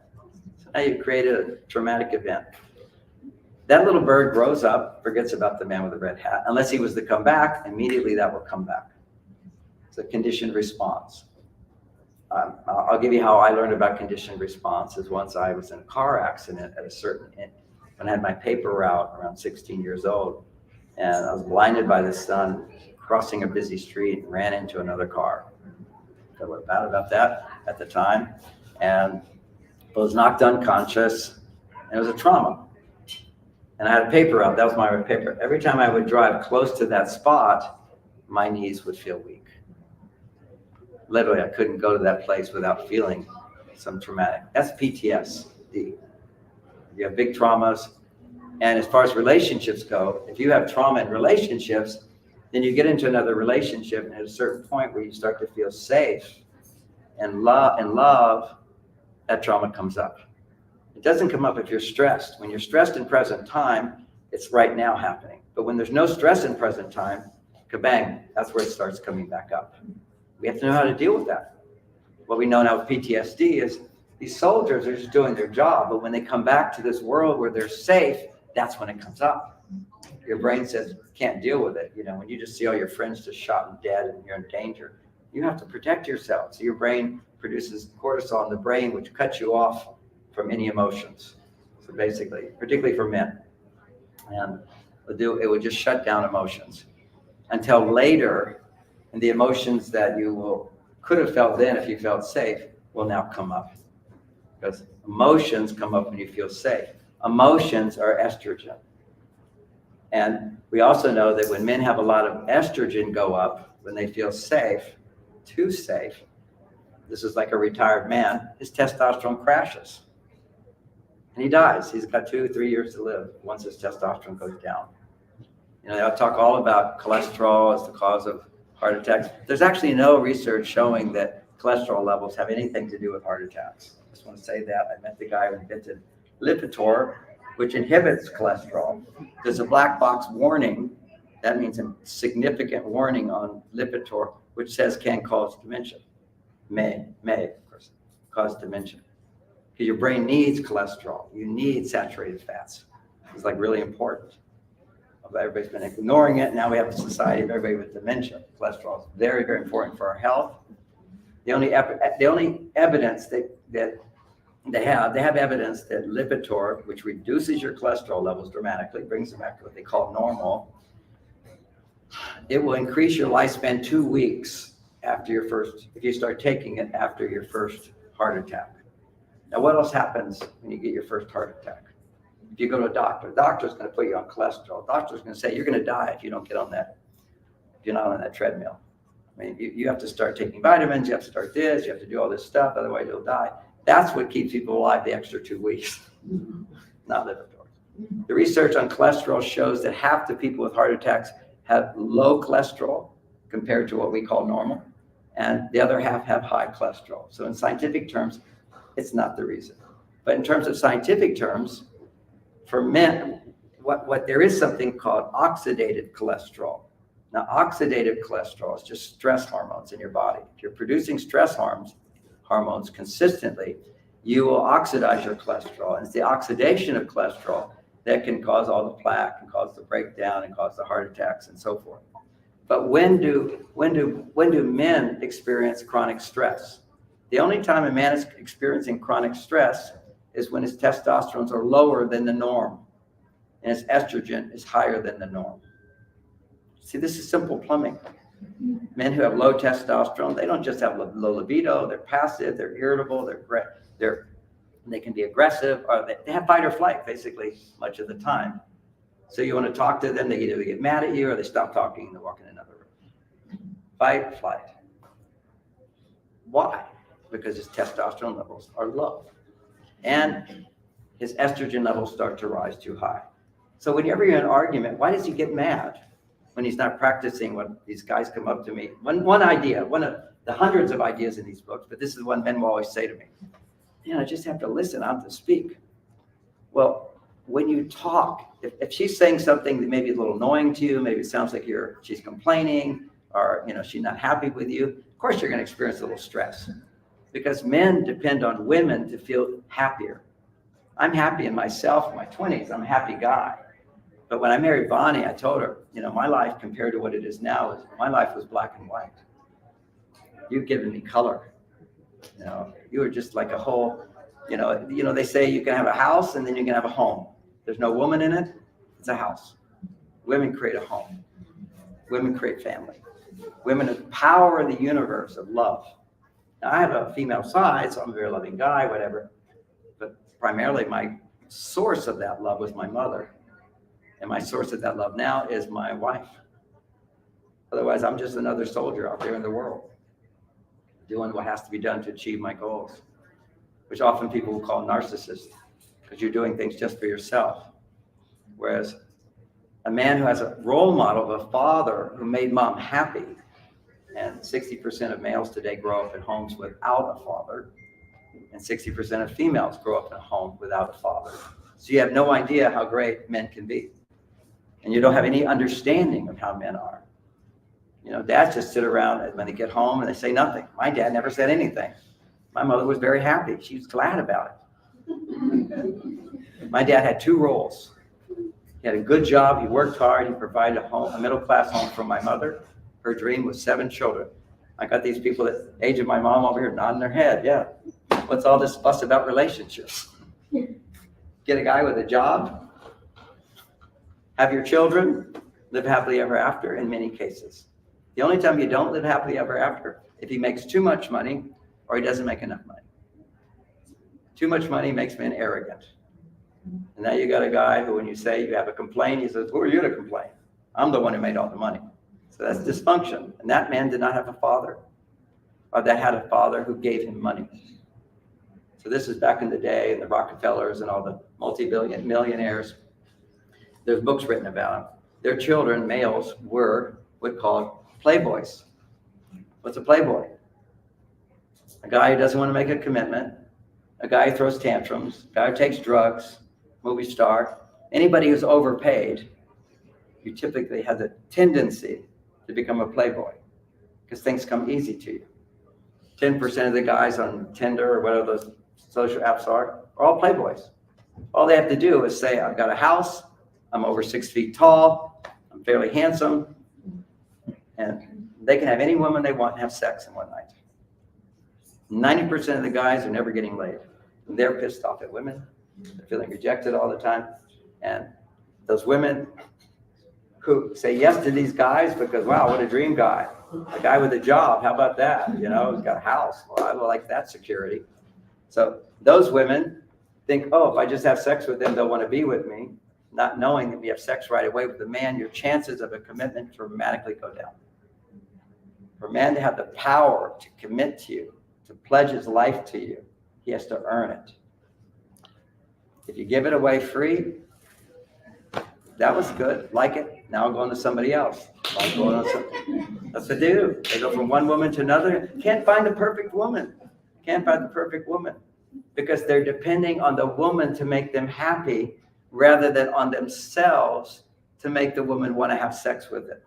So now you've created a traumatic event. That little bird grows up, forgets about the man with the red hat. Unless he was to come back, immediately that will come back. It's a conditioned response. I'll give you how I learned about conditioned response. Is once I was in a car accident when I had my paper route around 16 years old, and I was blinded by the sun, crossing a busy street, and ran into another car. I was bad about that at the time, and I was knocked unconscious, and it was a trauma. And I had a paper route. That was my paper. Every time I would drive close to that spot, my knees would feel weak. Literally, I couldn't go to that place without feeling some traumatic. That's PTSD. You have big traumas. And as far as relationships go, if you have trauma in relationships, then you get into another relationship, and at a certain point where you start to feel safe and love, that trauma comes up. It doesn't come up if you're stressed. When you're stressed in present time, it's right now happening. But when there's no stress in present time, kabang, that's where it starts coming back up. We have to know how to deal with that. What we know now with PTSD is these soldiers are just doing their job, but when they come back to this world where they're safe, that's when it comes up. Your brain says, can't deal with it. When you just see all your friends just shot and dead and you're in danger, you have to protect yourself. So your brain produces cortisol in the brain, which cuts you off from any emotions. So basically, particularly for men. And it would just shut down emotions until later. And the emotions that you could have felt then if you felt safe will now come up. Because emotions come up when you feel safe. Emotions are estrogen. And we also know that when men have a lot of estrogen go up, when they feel safe, too safe, this is like a retired man, his testosterone crashes. And he dies. He's got 2-3 years to live once his testosterone goes down. They'll talk all about cholesterol as the cause of heart attacks. There's actually no research showing that cholesterol levels have anything to do with heart attacks. I just want to say that. I met the guy who invented Lipitor, which inhibits cholesterol. There's a black box warning. That means a significant warning on Lipitor, which says can cause dementia. May, of course, cause dementia. Because your brain needs cholesterol. You need saturated fats. It's like really important. Everybody's been ignoring it. Now we have a society of everybody with dementia. Cholesterol is very, very important for our health. The only evidence that they have evidence that Lipitor, which reduces your cholesterol levels dramatically, brings them back to what they call normal. It will increase your lifespan 2 weeks after your first, if you start taking it after your first heart attack. Now, what else happens when you get your first heart attack? If you go to a doctor, the doctor's going to put you on cholesterol. The doctor's going to say, you're going to die if you don't get on that, if you're not on that treadmill. I mean, you have to start taking vitamins, you have to start this, you have to do all this stuff, otherwise you'll die. That's what keeps people alive the extra 2 weeks, not Lipitor. The research on cholesterol shows that half the people with heart attacks have low cholesterol compared to what we call normal, and the other half have high cholesterol. So in scientific terms, it's not the reason. But in terms of scientific terms, for men, what there is something called oxidative cholesterol. Now, oxidative cholesterol is just stress hormones in your body. If you're producing stress hormones consistently, you will oxidize your cholesterol. And it's the oxidation of cholesterol that can cause all the plaque and cause the breakdown and cause the heart attacks and so forth. But when do men experience chronic stress? The only time a man is experiencing chronic stress is when his testosterone are lower than the norm and his estrogen is higher than the norm. See, this is simple plumbing. Men who have low testosterone, they don't just have low libido, they're passive, they're irritable, they can be aggressive, or they have fight or flight basically much of the time. So you want to talk to them, they either get mad at you or they stop talking and they walk in another room. Fight, flight. Why? Because his testosterone levels are low. And his estrogen levels start to rise too high. So whenever you're in an argument, why does he get mad when he's not practicing what these guys come up to me? One idea, one of the hundreds of ideas in these books, but this is one men will always say to me, I just have to listen, I don't have to speak. Well, when you talk, if she's saying something that may be a little annoying to you, maybe it sounds like she's complaining or she's not happy with you, of course you're going to experience a little stress. Because men depend on women to feel happier. I'm happy in myself in my 20s. I'm a happy guy. But when I married Bonnie, I told her, my life compared to what it is now, my life was black and white. You've given me color. You were just like a whole, they say you can have a house and then you can have a home. There's no woman in it. It's a house. Women create a home. Women create family. Women are the power of the universe of love. Now, I have a female side, so I'm a very loving guy, whatever. But primarily my source of that love was my mother. And my source of that love now is my wife. Otherwise, I'm just another soldier out there in the world, doing what has to be done to achieve my goals, which often people will call narcissist, because you're doing things just for yourself. Whereas a man who has a role model of a father who made mom happy, and 60% of males today grow up in homes without a father, and 60% of females grow up in a home without a father. So you have no idea how great men can be. And you don't have any understanding of how men are. Dads just sit around and when they get home and they say nothing. My dad never said anything. My mother was very happy. She was glad about it. My dad had 2 roles. He had a good job. He worked hard. He provided a middle-class home for my mother. Her dream was 7 children. I got these people at the age of my mom over here nodding their head. Yeah. What's all this fuss about relationships? Get a guy with a job, have your children, live happily ever after in many cases. The only time you don't live happily ever after, if he makes too much money or he doesn't make enough money. Too much money makes men arrogant. And now you got a guy who, when you say you have a complaint, he says, who are you to complain? I'm the one who made all the money. So that's dysfunction. And that man did not have a father, or that had a father who gave him money. So this is back in the day, and the Rockefellers and all the multi-billion millionaires. There's books written about them. Their children, males, were what called playboys. What's a playboy? A guy who doesn't want to make a commitment, a guy who throws tantrums, a guy who takes drugs, movie star. Anybody who's overpaid, you typically have the tendency to become a playboy because things come easy to you. 10% of the guys on Tinder or whatever those social apps are all playboys. All they have to do is say, I've got a house, I'm over 6 feet tall, I'm fairly handsome, and they can have any woman they want and have sex in one night. 90% of the guys are never getting laid. They're pissed off at women. They're feeling rejected all the time. And those women who say yes to these guys because, wow, what a dream guy. A guy with a job, how about that? You know, he's got a house. Well, I like that security. So those women think, oh, if I just have sex with them, they'll want to be with me. Not knowing that if you have sex right away with a man, your chances of a commitment dramatically go down. For a man to have the power to commit to you, to pledge his life to you, he has to earn it. If you give it away free, that was good, like it, now I'm going to somebody else. I'm going on something. That's what they do. They go from one woman to another. Can't find the perfect woman. Can't find the perfect woman because they're depending on the woman to make them happy rather than on themselves to make the woman want to have sex with them,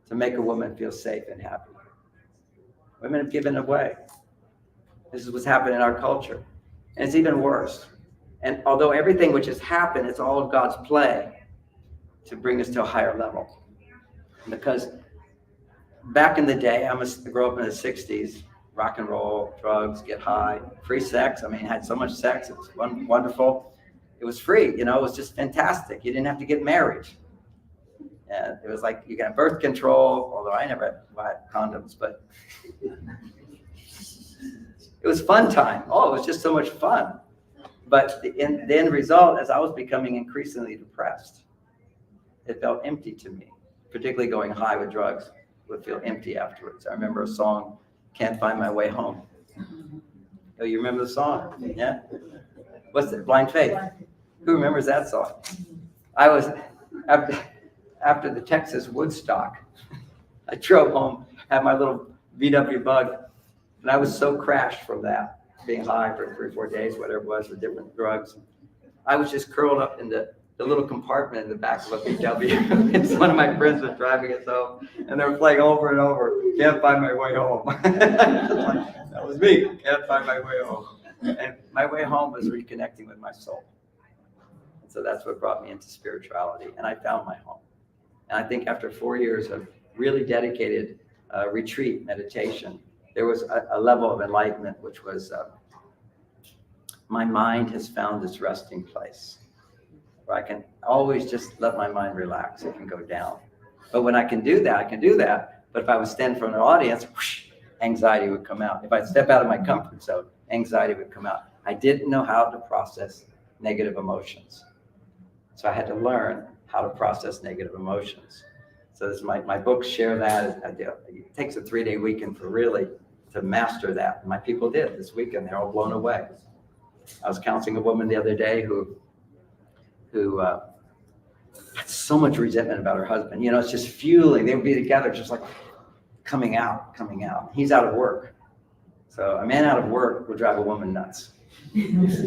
to make a woman feel safe and happy. Women have given away. This is what's happened in our culture. And it's even worse. And although everything which has happened, it's all of God's play to bring us to a higher level. Because back in the day, I grew up in the 60s, rock and roll, drugs, get high, free sex. I mean, I had so much sex. It was wonderful. It was free, you know, it was just fantastic. You didn't have to get married. And it was like you got birth control, although I never had condoms, but it was fun time. Oh, it was just so much fun. But the end result, as I was becoming increasingly depressed, it felt empty to me, particularly going high with drugs would feel empty afterwards. I remember a song, Can't Find My Way Home. Oh, you remember the song? Yeah? What's it? Blind Faith. Who remembers that song? I was, after the Texas Woodstock, I drove home, had my little VW Bug, and I was so crashed from that, being high for 3 or 4 days, whatever it was, with different drugs. I was just curled up in the little compartment in the back of a VW. And one of my friends was driving us home, and they were playing over and over, Can't Find My Way Home. That was me, Can't Find My Way Home. And my way home was reconnecting with my soul. And so that's what brought me into spirituality, and I found my home. And I think after 4 years of really dedicated retreat meditation, there was a level of enlightenment, which was my mind has found this resting place where I can always just let my mind relax. It can go down. But when I can do that, I can do that. But if I would stand in front of an audience, whoosh, anxiety would come out. If I'd step out of my comfort zone, anxiety would come out. I didn't know how to process negative emotions. So I had to learn how to process negative emotions. So this, my books share that. It takes a 3-day weekend for really to master that. And my people did this weekend. They're all blown away. I was counseling a woman the other day who had so much resentment about her husband. You know, it's just fueling. They would be together, just like coming out. He's out of work. So a man out of work would drive a woman nuts. It's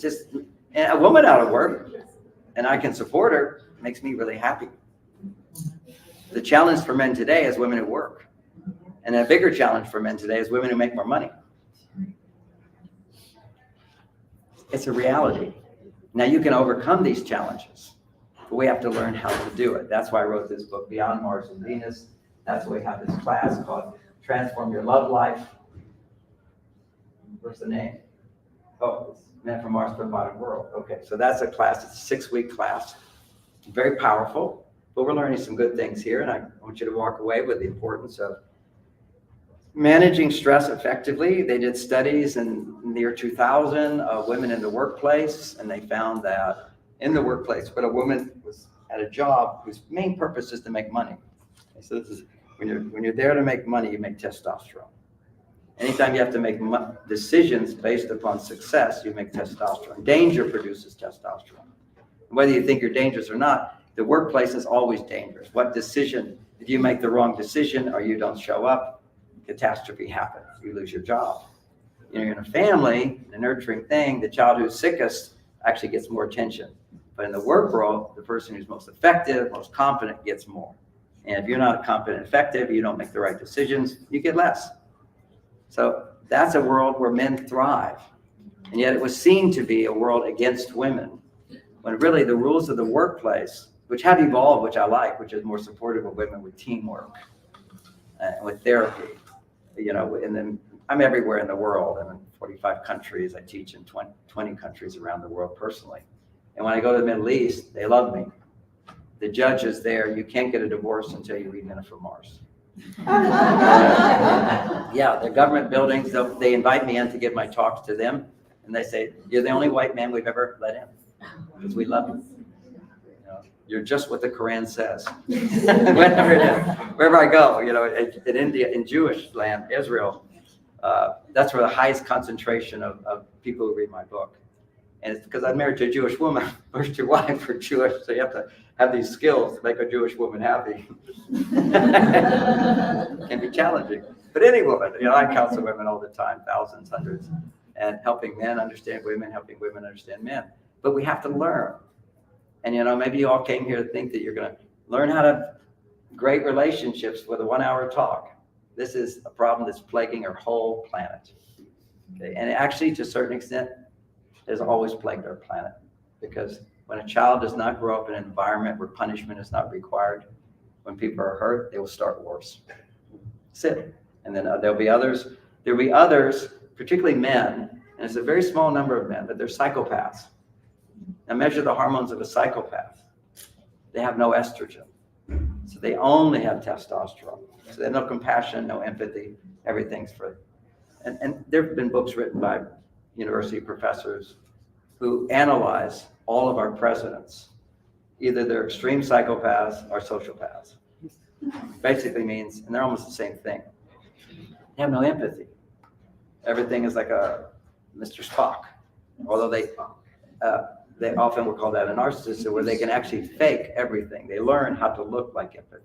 just, and a woman out of work, and I can support her, makes me really happy. The challenge for men today is women who work. And a bigger challenge for men today is women who make more money. It's a reality. Now you can overcome these challenges, but we have to learn how to do it. That's why I wrote this book, Beyond Mars and Venus. That's why we have this class called Transform Your Love Life. What's the name? Oh, it's Men from Mars to a Modern World. Okay, so that's a class. It's a 6-week class. Very powerful, but we're learning some good things here, and I want you to walk away with the importance of managing stress effectively. They did studies in the year 2000 of women in the workplace, and they found that in the workplace, when a woman was at a job whose main purpose is to make money. So this is when you're there to make money, you make testosterone. Anytime you have to make decisions based upon success, you make testosterone. Danger produces testosterone. Whether you think you're dangerous or not, the workplace is always dangerous. What decision If you make the wrong decision or you don't show up, catastrophe happens. You lose your job. You know, you're in a family, a nurturing thing, the child who's sickest actually gets more attention. But in the work world, the person who's most effective, most competent gets more. And if you're not competent and effective, you don't make the right decisions, you get less. So that's a world where men thrive. And yet it was seen to be a world against women, when really the rules of the workplace, which have evolved, which I like, which is more supportive of women with teamwork, with therapy. You know, and then I'm everywhere in the world. I'm in 45 countries. I teach in 20 countries around the world personally. And when I go to the Middle East, they love me. The judge is there. You can't get a divorce until you read Men Are From Mars. Yeah, the government buildings, they invite me in to give my talks to them. And they say, you're the only white man we've ever let in because we love you. You know, you're just what the Quran says. Wherever I go, you know, in India, in Jewish land, Israel, that's where the highest concentration of people who read my book. And it's because I'm married to a Jewish woman. First, your wife are Jewish, so you have to have these skills to make a Jewish woman happy. It can be challenging. But any woman, you know, I counsel women all the time, thousands, hundreds, and helping men understand women, helping women understand men. But we have to learn. And, you know, maybe you all came here to think that you're going to learn how to have great relationships with a 1-hour talk. This is a problem that's plaguing our whole planet. Okay? And actually, to a certain extent, has always plagued our planet, because when a child does not grow up in an environment where punishment is not required, when people are hurt, they will start wars. That's it. And then there'll be others, particularly men, and it's a very small number of men, but they're psychopaths. Now measure the hormones of a psychopath. They have no estrogen. So they only have testosterone. So they have no compassion, no empathy, everything's for, and there have been books written by university professors who analyze all of our presidents. Either they're extreme psychopaths or sociopaths. Basically means, and they're almost the same thing, they have no empathy. Everything is like a Mr. Spock, although they often will call that a narcissist, where they can actually fake everything. They learn how to look like empathy.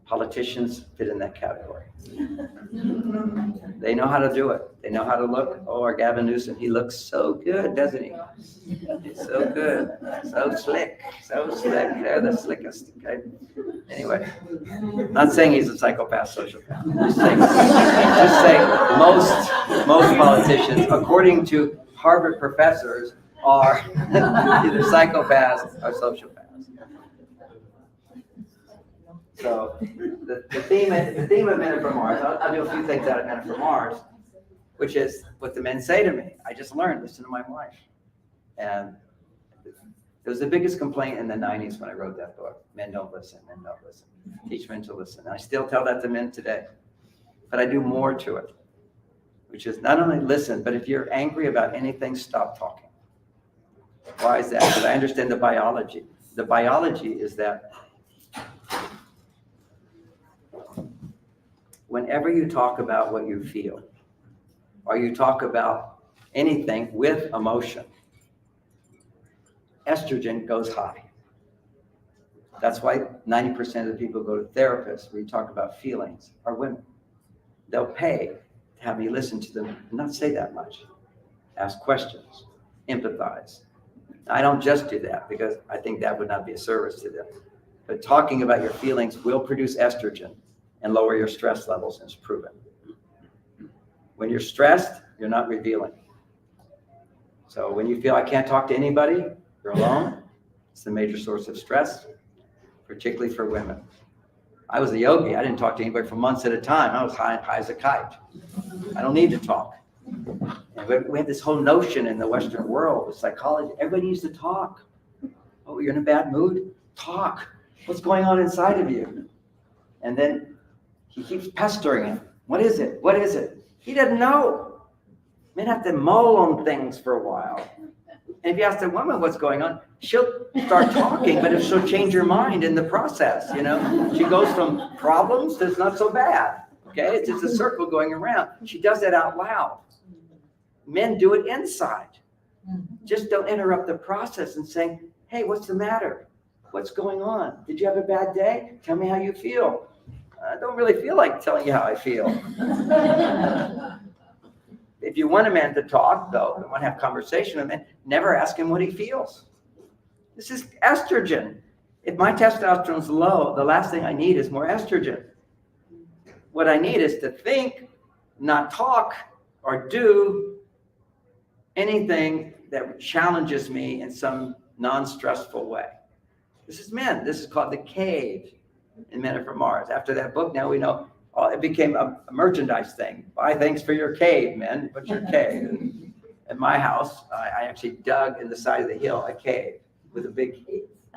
Politicians fit in that category. They know how to do it. They know how to look. Oh, our Gavin Newsom, he looks so good, doesn't he? He's so good, so slick. They're the slickest, okay? Anyway, not saying he's a psychopath, sociopath. Just saying most politicians, according to Harvard professors, are either psychopaths or sociopaths. So the theme of Men Are From Mars, I'll do a few things out of Men Are From Mars, which is what the men say to me. I just learned, listen to my wife. And it was the biggest complaint in the 90s when I wrote that book. Men don't listen, men don't listen. Teach men to listen. And I still tell that to men today. But I do more to it, which is not only listen, but if you're angry about anything, stop talking. Why is that? Because I understand the biology. The biology is that whenever you talk about what you feel, or you talk about anything with emotion, estrogen goes high. That's why 90% of the people who go to therapists where you talk about feelings are women. They'll pay to have me listen to them and not say that much. Ask questions, empathize. I don't just do that because I think that would not be a service to them. But talking about your feelings will produce estrogen and lower your stress levels, and it's proven. When you're stressed, you're not revealing. So when you feel I can't talk to anybody, you're alone, it's a major source of stress, particularly for women. I was a yogi. I didn't talk to anybody for months at a time. I was high as a kite. I don't need to talk. And we have this whole notion in the Western world with psychology. Everybody needs to talk. Oh, you're in a bad mood? Talk. What's going on inside of you? And then he keeps pestering him. What is it? What is it? He doesn't know. Men have to mull on things for a while. And if you ask the woman what's going on, she'll start talking, but if she'll change her mind in the process, you know, she goes from problems to it's not so bad. Okay, it's just a circle going around. She does that out loud. Men do it inside. Just don't interrupt the process and saying, hey, what's the matter? What's going on? Did you have a bad day? Tell me how you feel. I don't really feel like telling you how I feel. If you want a man to talk, though, and want to have conversation with a man, never ask him what he feels. This is estrogen. If my testosterone's low, the last thing I need is more estrogen. What I need is to think, not talk, or do anything that challenges me in some non-stressful way. This is men. This is called the cave in Men Are From Mars. After that book, now we know it became a merchandise thing. Buy things for your cave, men. What's your cave? At my house, I actually dug in the side of the hill a cave with a big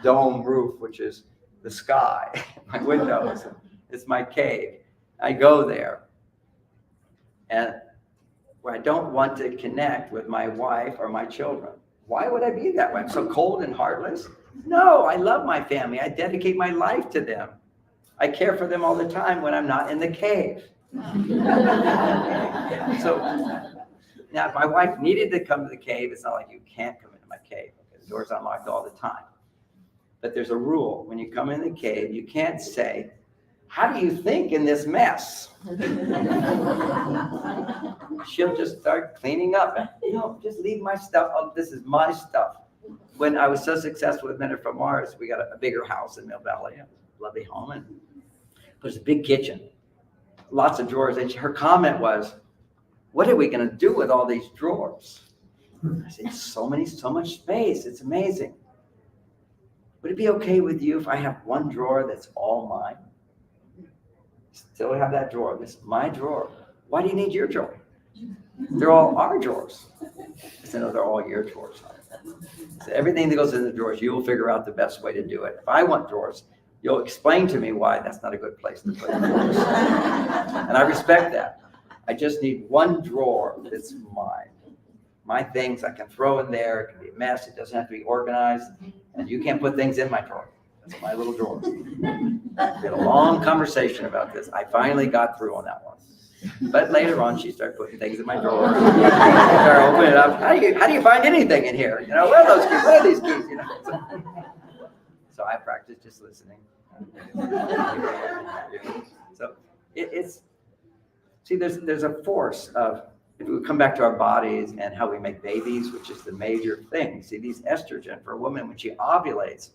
dome roof, which is the sky. My windows. It's my cave. I go there. And where I don't want to connect with my wife or my children. Why would I be that way? I'm so cold and heartless? No, I love my family. I dedicate my life to them. I care for them all the time when I'm not in the cave. So now if my wife needed to come to the cave, it's not like you can't come into my cave. The door's unlocked all the time. But there's a rule. When you come in the cave, you can't say, how do you think in this mess? She'll just start cleaning up. No, just leave my stuff. Oh, this is my stuff. When I was so successful with Men Are From Mars, we got a bigger house in Mill Valley, a lovely home, and there's a big kitchen, lots of drawers. And her comment was, what are we going to do with all these drawers? I said, so much space. It's amazing. Would it be okay with you if I have one drawer that's all mine? Still have that drawer. This is my drawer. Why do you need your drawer? They're all our drawers. I said, no, they're all your drawers. So everything that goes in the drawers, you will figure out the best way to do it. If I want drawers, you'll explain to me why that's not a good place to put drawers. And I respect that. I just need one drawer that's mine. My things I can throw in there. It can be a mess. It doesn't have to be organized. And you can't put things in my drawer. That's my little drawer. We had a long conversation about this. I finally got through on that one. But later on, she started putting things in my drawer. Started opening it up. How do you find anything in here? You know, where are those keys? Where are these keys? You know. So I practiced just listening. So it's see, there's a force of, if we come back to our bodies and how we make babies, which is the major thing. See, these estrogen for a woman when she ovulates,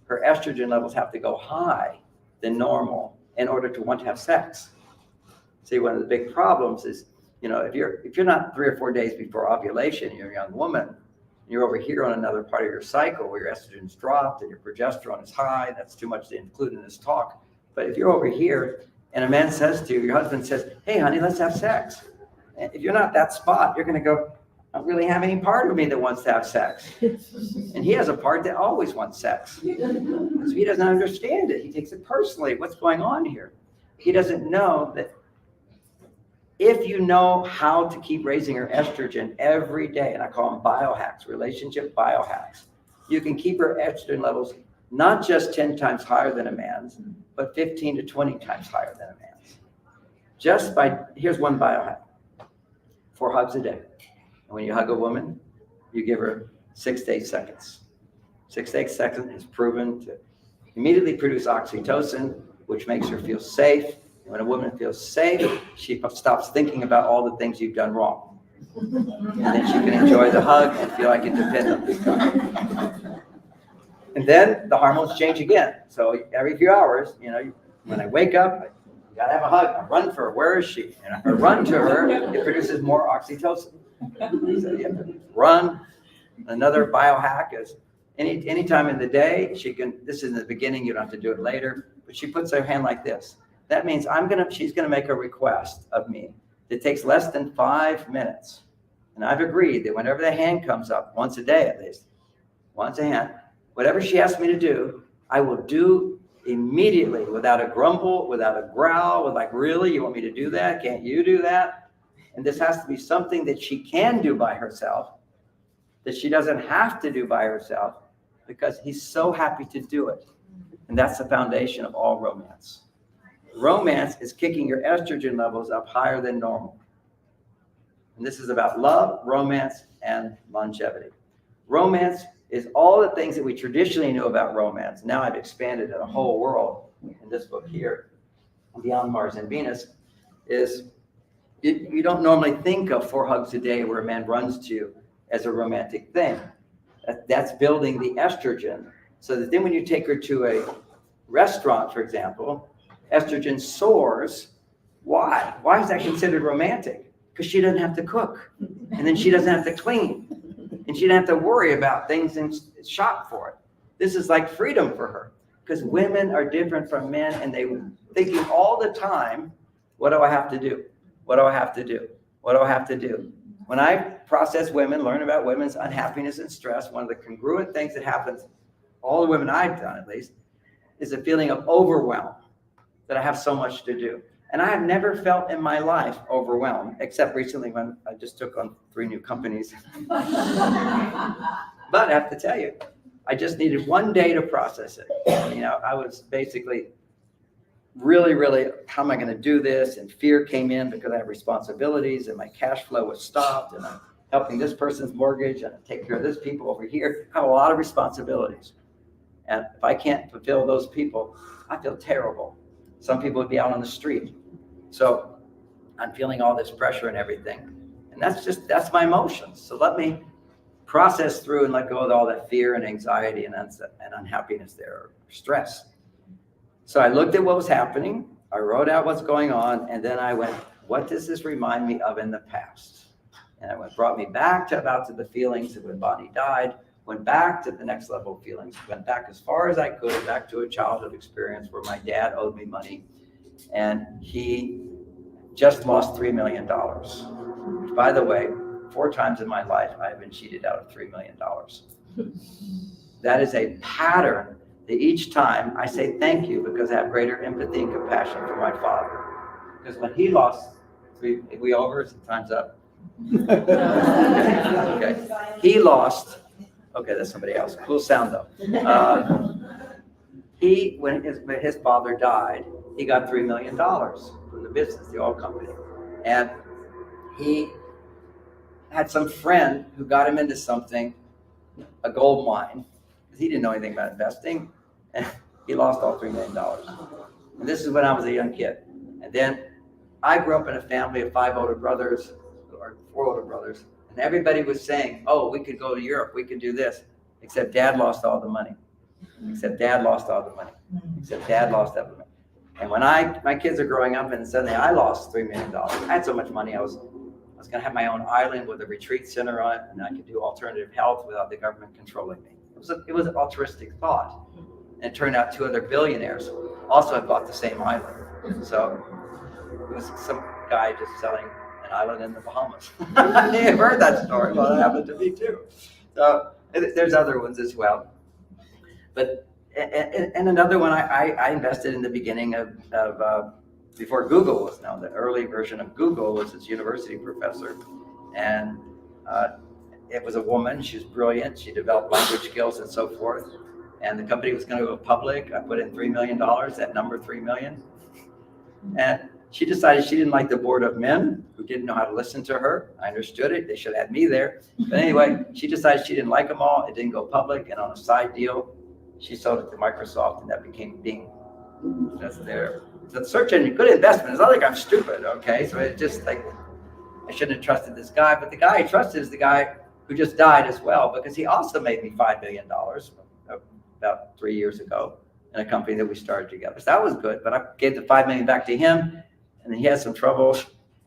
her estrogen levels have to go high than normal in order to want to have sex. See, one of the big problems is, you know, if you're not 3 or 4 days before ovulation, you're a young woman, you're over here on another part of your cycle where your estrogen's dropped and your progesterone is high. That's too much to include in this talk. But if you're over here and a man says to you, your husband says, hey, honey, let's have sex. And if you're not that spot, you're going to go, I don't really have any part of me that wants to have sex. And he has a part that always wants sex. So he doesn't understand it. He takes it personally. What's going on here? He doesn't know that if you know how to keep raising your estrogen every day, and I call them biohacks, relationship biohacks, you can keep her estrogen levels not just 10 times higher than a man's, but 15 to 20 times higher than a man's. Just by, here's one biohack, 4 hugs a day. And when you hug a woman, you give her 6 to 8 seconds. 6 to 8 seconds is proven to immediately produce oxytocin, which makes her feel safe. When a woman feels safe, she stops thinking about all the things you've done wrong. And then she can enjoy the hug and feel like independent. And then the hormones change again. So every few hours, you know, when I wake up, I gotta have a hug. I run for her. Where is she? And if I run to her, it produces more oxytocin. So you have to run. Another biohack is any time in the day, she can, this is in the beginning, you don't have to do it later, but she puts her hand like this. That means she's gonna make a request of me. It takes less than 5 minutes. And I've agreed that whenever the hand comes up, once a day at least, once a hand, whatever she asks me to do, I will do immediately without a grumble, without a growl, with like, really, you want me to do that? Can't you do that? And this has to be something that she can do by herself, that she doesn't have to do by herself, because he's so happy to do it. And that's the foundation of all romance. Romance is kicking your estrogen levels up higher than normal. And this is about love, romance, and longevity. Romance is all the things that we traditionally knew about romance. Now I've expanded in a whole world in this book here, Beyond Mars and Venus, is you don't normally think of 4 hugs a day where a man runs to you as a romantic thing. That's building the estrogen. So that then when you take her to a restaurant, for example, estrogen soars. Why? Why is that considered romantic? Because she doesn't have to cook, and then she doesn't have to clean, and she doesn't have to worry about things and shop for it. This is like freedom for her, because women are different from men, and they thinking all the time, what do I have to do? What do I have to do? What do I have to do? When I process women, learn about women's unhappiness and stress, one of the congruent things that happens, all the women I've done at least, is a feeling of overwhelm, that I have so much to do. And I have never felt in my life overwhelmed, except recently when I just took on 3 new companies. But I have to tell you, I just needed 1 day to process it. I was basically really, how am I going to do this? And fear came in because I have responsibilities and my cash flow was stopped, and I'm helping this person's mortgage and I take care of this people over here. I have a lot of responsibilities. And if I can't fulfill those people, I feel terrible. Some people would be out on the street. So I'm feeling all this pressure and everything. And that's my emotions. So let me process through and let go of all that fear and anxiety and unhappiness there, or stress. So I looked at what was happening. I wrote out what's going on. And then I went, what does this remind me of in the past? And it brought me back to the feelings of when Bonnie died, went back to the next level of feelings, went back as far as I could, back to a childhood experience where my dad owed me money. And he just lost $3 million. Which, by the way, 4 times in my life, I've been cheated out of $3 million. That is a pattern that each time I say thank you, because I have greater empathy and compassion for my father. Because when he lost we over? Time's up. Okay. He lost. Okay, that's somebody else. Cool sound though. When his father died, he got $3 million from the business, the oil company. And he had some friend who got him into something, a gold mine, because he didn't know anything about investing. And he lost all $3 million. And this is when I was a young kid. And then I grew up in a family of 5 older brothers, or 4 older brothers. And everybody was saying, oh, we could go to Europe, we could do this. Except Dad lost all the money. Except Dad lost all the money. Except Dad lost everything. And when my kids are growing up and suddenly I lost $3 million. I had so much money, I was going to have my own island with a retreat center on it, and I could do alternative health without the government controlling me. It was an altruistic thought. And it turned out 2 other billionaires also had bought the same island. So it was some guy just selling an island in the Bahamas. You've heard that story. Well, it happened to me too. So there's other ones as well. But and another one I invested in the beginning of before Google was known. The early version of Google was this university professor, and it was a woman. She was brilliant. She developed language skills and so forth. And the company was going to go public. I put in $3 million. That number, 3 million. And she decided she didn't like the board of men who didn't know how to listen to her. I understood it. They should have had me there. But anyway, she decided she didn't like them all. It didn't go public. And on a side deal, she sold it to Microsoft, and that became Bing. That's their search engine. Good investment. It's not like I'm stupid, okay? So it's just like, I shouldn't have trusted this guy. But the guy I trusted is the guy who just died as well, because he also made me $5 million about 3 years ago in a company that we started together. So that was good. But I gave the $5 million back to him. And then he had some trouble,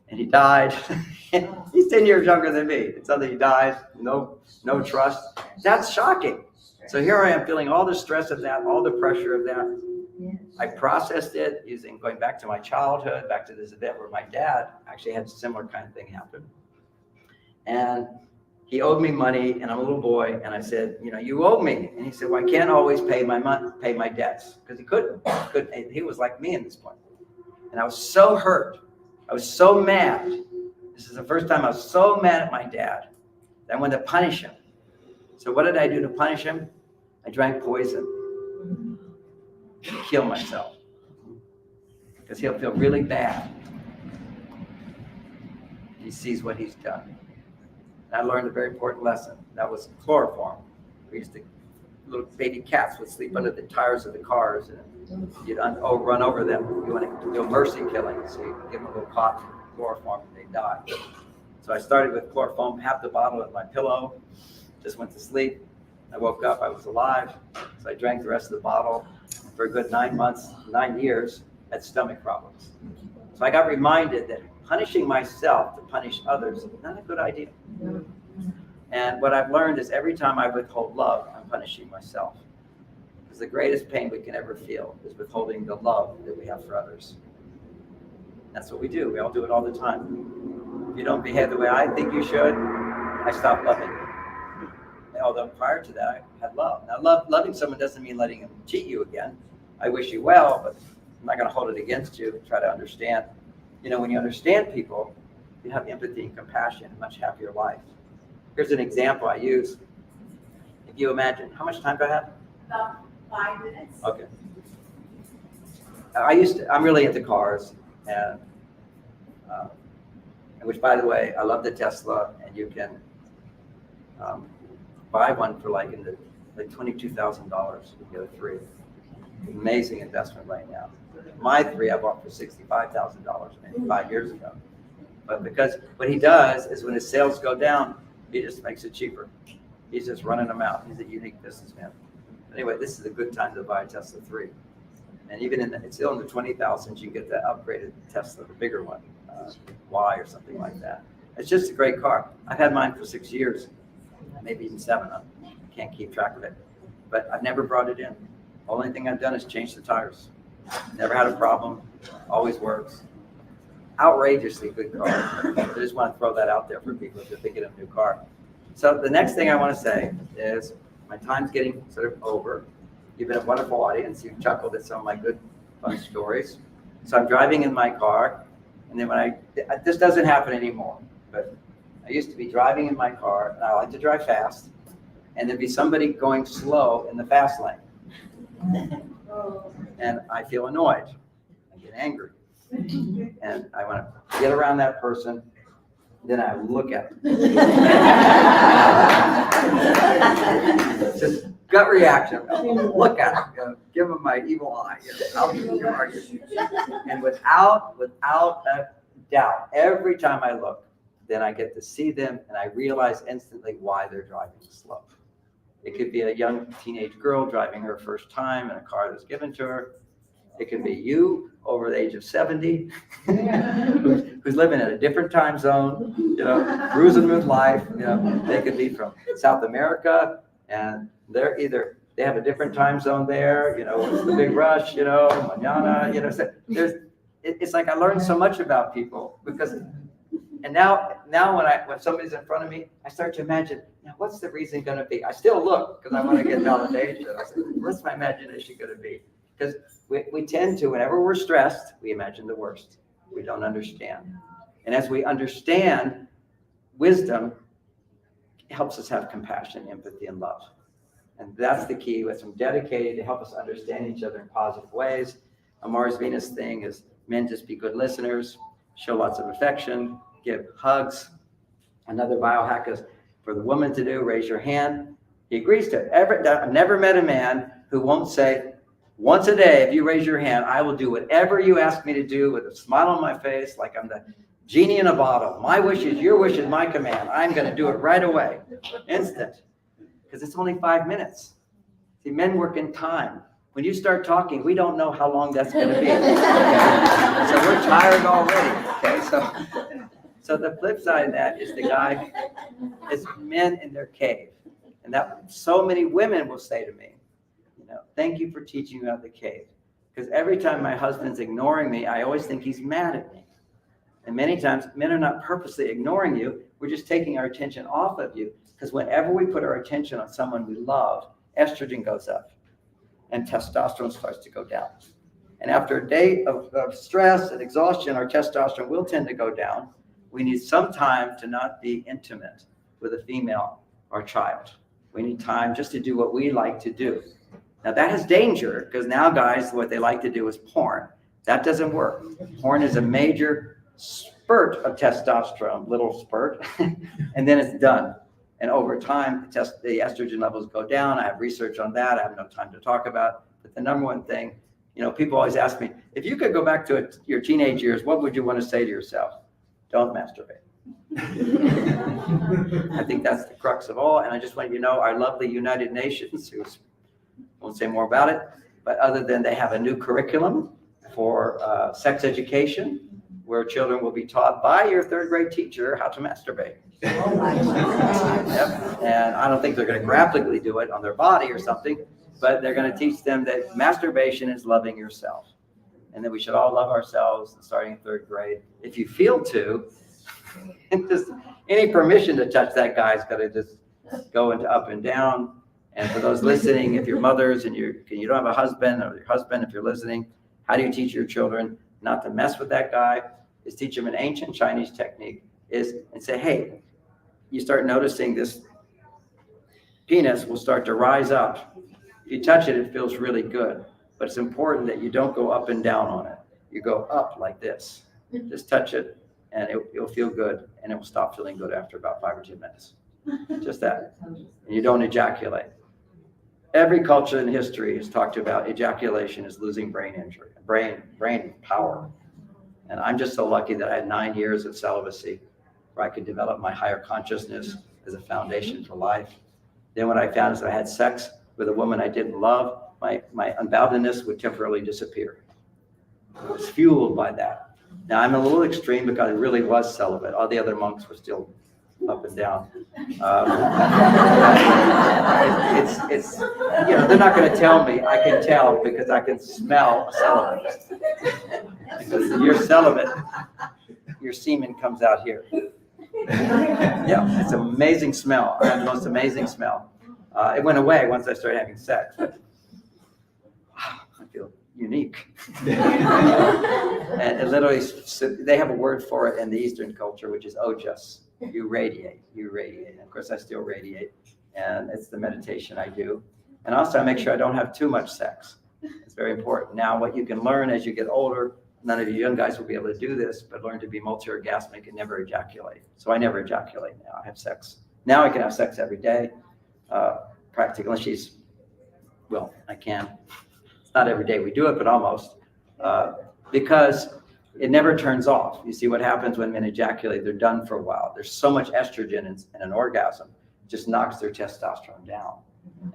and he died. He's 10 years younger than me. And suddenly he died, no trust. That's shocking. So here I am feeling all the stress of that, all the pressure of that. I processed it going back to my childhood, back to this event where my dad actually had a similar kind of thing happen. And he owed me money, and I'm a little boy, and I said, you owe me. And he said, well, I can't always pay my debts, because he couldn't. He was like me at this point. And I was so hurt. I was so mad. This is the first time I was so mad at my dad that I wanted to punish him. So what did I do to punish him? I drank poison to kill myself, because he'll feel really bad. He sees what he's done. And I learned a very important lesson. That was chloroform. We used to, little baby cats would sleep under the tires of the cars, and you'd run over them. You want to do mercy killing, so you give them a little cotton chloroform and they die. So I started with chloroform, half the bottle in my pillow, just went to sleep. I woke up, I was alive, so I drank the rest of the bottle. For a good 9 years, had stomach problems. So I got reminded that punishing myself to punish others is not a good idea. And what I've learned is every time I withhold love, I'm punishing myself. Because the greatest pain we can ever feel is withholding the love that we have for others. That's what we do. We all do it all the time. If you don't behave the way I think you should, I stop loving you. Although prior to that, I had love. Now, loving someone doesn't mean letting them cheat you again. I wish you well, but I'm not going to hold it against you. Try to understand. When you understand people, you have empathy and compassion, a much happier life. Here's an example I use. If you imagine, how much time do I have? About 5 minutes. Okay. I'm really into cars, and which, by the way, I love the Tesla, and you can buy one for like $22,000. You get a 3. Amazing investment right now. My 3 I bought for $65,000 maybe 5 years ago. But because what he does is when his sales go down, he just makes it cheaper. He's just running them out. He's a unique businessman. Anyway, this is a good time to buy a Tesla 3. And even it's still in the 20,000s, you can get the upgraded Tesla, the bigger one, Y or something like that. It's just a great car. I've had mine for 6 years, maybe even 7. I can't keep track of it. But I've never brought it in. Only thing I've done is change the tires. Never had a problem. Always works. Outrageously good car. I just want to throw that out there for people if they're thinking of a new car. So the next thing I want to say is my time's getting sort of over. You've been a wonderful audience. You've chuckled at some of my good, fun stories. So I'm driving in my car, and then this doesn't happen anymore, but I used to be driving in my car, and I like to drive fast, and there'd be somebody going slow in the fast lane. And I feel annoyed. I get angry. And I want to get around that person. Then I look at them. Just gut reaction. Look at them. Give them my evil eye. And without a doubt, every time I look, then I get to see them and I realize instantly why they're driving slow. It could be a young teenage girl driving her first time in a car that's given to her. It could be you over the age of 70 who's living in a different time zone, cruising with life. They could be from South America, and they have a different time zone there. It's the big rush. Mañana. So it's like I learned so much about people because. And now when somebody's in front of me, I start to imagine, now what's the reason going to be? I still look because I want to get validation. I say, what's my imagination going to be? Because we tend to, whenever we're stressed, we imagine the worst. We don't understand. And as we understand, wisdom helps us have compassion, empathy, and love. And that's the key. With some dedicated to help us understand each other in positive ways. A Mars Venus thing is men just be good listeners, show lots of affection, give hugs. Another biohack is for the woman to do, raise your hand. He agrees to it. I've never met a man who won't say, once a day, if you raise your hand, I will do whatever you ask me to do with a smile on my face, like I'm the genie in a bottle. My wish is your wish is my command. I'm going to do it right away. Instant. Because it's only 5 minutes. See, men work in time. When you start talking, we don't know how long that's going to be. Okay? So we're tired already. Okay, so the flip side of that is the guy is men in their cave. And that so many women will say to me, thank you for teaching me about the cave. Because every time my husband's ignoring me, I always think he's mad at me. And many times men are not purposely ignoring you. We're just taking our attention off of you. Because whenever we put our attention on someone we love, estrogen goes up and testosterone starts to go down. And after a day of stress and exhaustion, our testosterone will tend to go down. We need some time to not be intimate with a female or child. We need time just to do what we like to do. Now that has danger because now guys, what they like to do is porn. That doesn't work. Porn is a major spurt of testosterone, little spurt, and then it's done. And over time, the estrogen levels go down. I have research on that. I have no time to talk about. But the number one thing, people always ask me, if you could go back to your teenage years, what would you want to say to yourself? Don't masturbate. I think that's the crux of all. And I just want you to know our lovely United Nations, who won't say more about it, but other than they have a new curriculum for sex education, where children will be taught by your third grade teacher how to masturbate. Yep. And I don't think they're going to graphically do it on their body or something, but they're going to teach them that masturbation is loving yourself, and that we should all love ourselves starting in third grade. If you feel to, just any permission to touch that guy's got to just go into up and down. And for those listening, if you're mothers and you don't have a husband, or your husband, if you're listening, how do you teach your children not to mess with that guy? Is teach them an ancient Chinese technique and say, hey, you start noticing this penis will start to rise up. If you touch it, it feels really good. But it's important that you don't go up and down on it. You go up like this. Just touch it, and it'll feel good, and it will stop feeling good after about 5 or 10 minutes. Just that. And you don't ejaculate. Every culture in history has talked about ejaculation as losing brain injury, brain power. And I'm just so lucky that I had 9 years of celibacy where I could develop my higher consciousness as a foundation for life. Then what I found is that I had sex with a woman I didn't love, my unboundedness would temporarily disappear. I was fueled by that. Now I'm a little extreme because I really was celibate. All the other monks were still up and down. It's they're not going to tell me. I can tell because I can smell a celibate. Because if you're celibate, your semen comes out here. Yeah, it's an amazing smell. I have the most amazing smell. It went away once I started having sex. But, wow, I feel unique. And it literally, they have a word for it in the Eastern culture, which is ojas. You radiate. And of course, I still radiate. And it's the meditation I do. And also, I make sure I don't have too much sex. It's very important. Now, what you can learn as you get older, none of you young guys will be able to do this, but learn to be multi-orgasmic and never ejaculate. So I never ejaculate now. I have sex. Now I can have sex every day, practically, unless I can. It's not every day we do it, but almost. Because it never turns off. You see what happens when men ejaculate, they're done for a while. There's so much estrogen in an orgasm, it just knocks their testosterone down.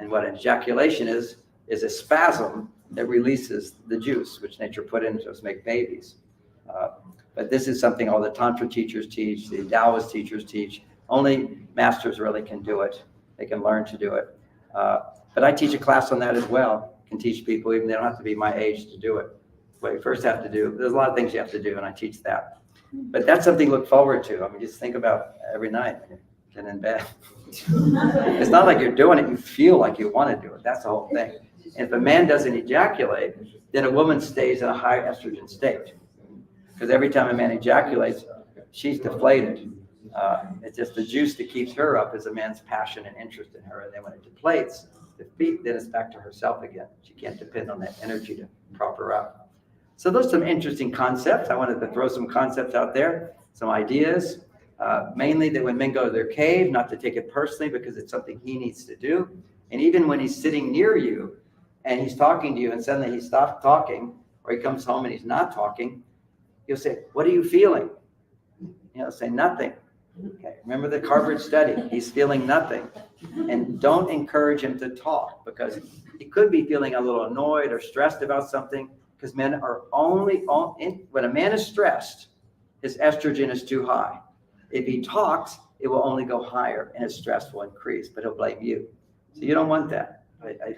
And what an ejaculation is a spasm that releases the juice, which nature put into us to make babies. But this is something all the Tantra teachers teach, the Taoist teachers teach. Only masters really can do it. They can learn to do it. But I teach a class on that as well. Can teach people, even they don't have to be my age to do it. What you first have to do, there's a lot of things you have to do, and I teach that. But that's something to look forward to. I mean, just think about every night when you're getting in bed. It's not like you're doing it, you feel like you want to do it. That's the whole thing. And if a man doesn't ejaculate, then a woman stays in a high estrogen state. Because every time a man ejaculates, she's deflated. It's just the juice that keeps her up is a man's passion and interest in her. And then when it depletes, then it's back to herself again. She can't depend on that energy to prop her up. So those are some interesting concepts. I wanted to throw some concepts out there, some ideas. Mainly that when men go to their cave, not to take it personally because it's something he needs to do. And even when he's sitting near you and he's talking to you and suddenly he stops talking, or he comes home and he's not talking, you'll say, what are you feeling? Say nothing. Okay. Remember the Harvard study, he's feeling nothing. And don't encourage him to talk because he could be feeling a little annoyed or stressed about something, because men are when a man is stressed, his estrogen is too high. If he talks, it will only go higher and his stress will increase, but he'll blame you. So you don't want that. I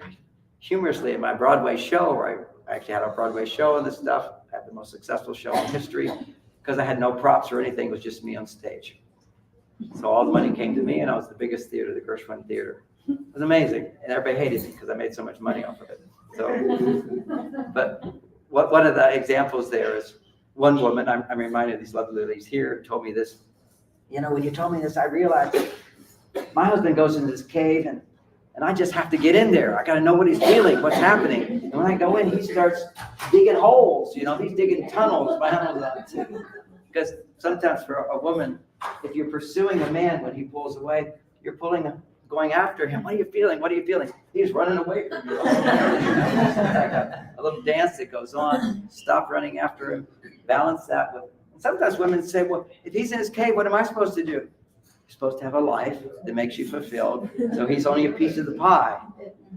humorously, in my Broadway show, where I actually had a Broadway show and this stuff, I had the most successful show in history, because I had no props or anything, it was just me on stage. So all the money came to me, and I was the biggest theater, the Gershwin Theater. It was amazing, and everybody hated me because I made so much money off of it. So, but one of the examples there is one woman, I'm reminded of these lovely ladies here, told me this. When you told me this, I realized my husband goes into this cave and I just have to get in there. I got to know what he's feeling, what's happening. And when I go in, he starts digging holes. He's digging tunnels. Because sometimes for a woman, if you're pursuing a man when he pulls away, you're going after him. What are you feeling? What are you feeling? He's running away from you. A little dance that goes on. Stop running after him. Balance that with. Sometimes women say, well, if he's in his cave, what am I supposed to do? You're supposed to have a life that makes you fulfilled. So he's only a piece of the pie,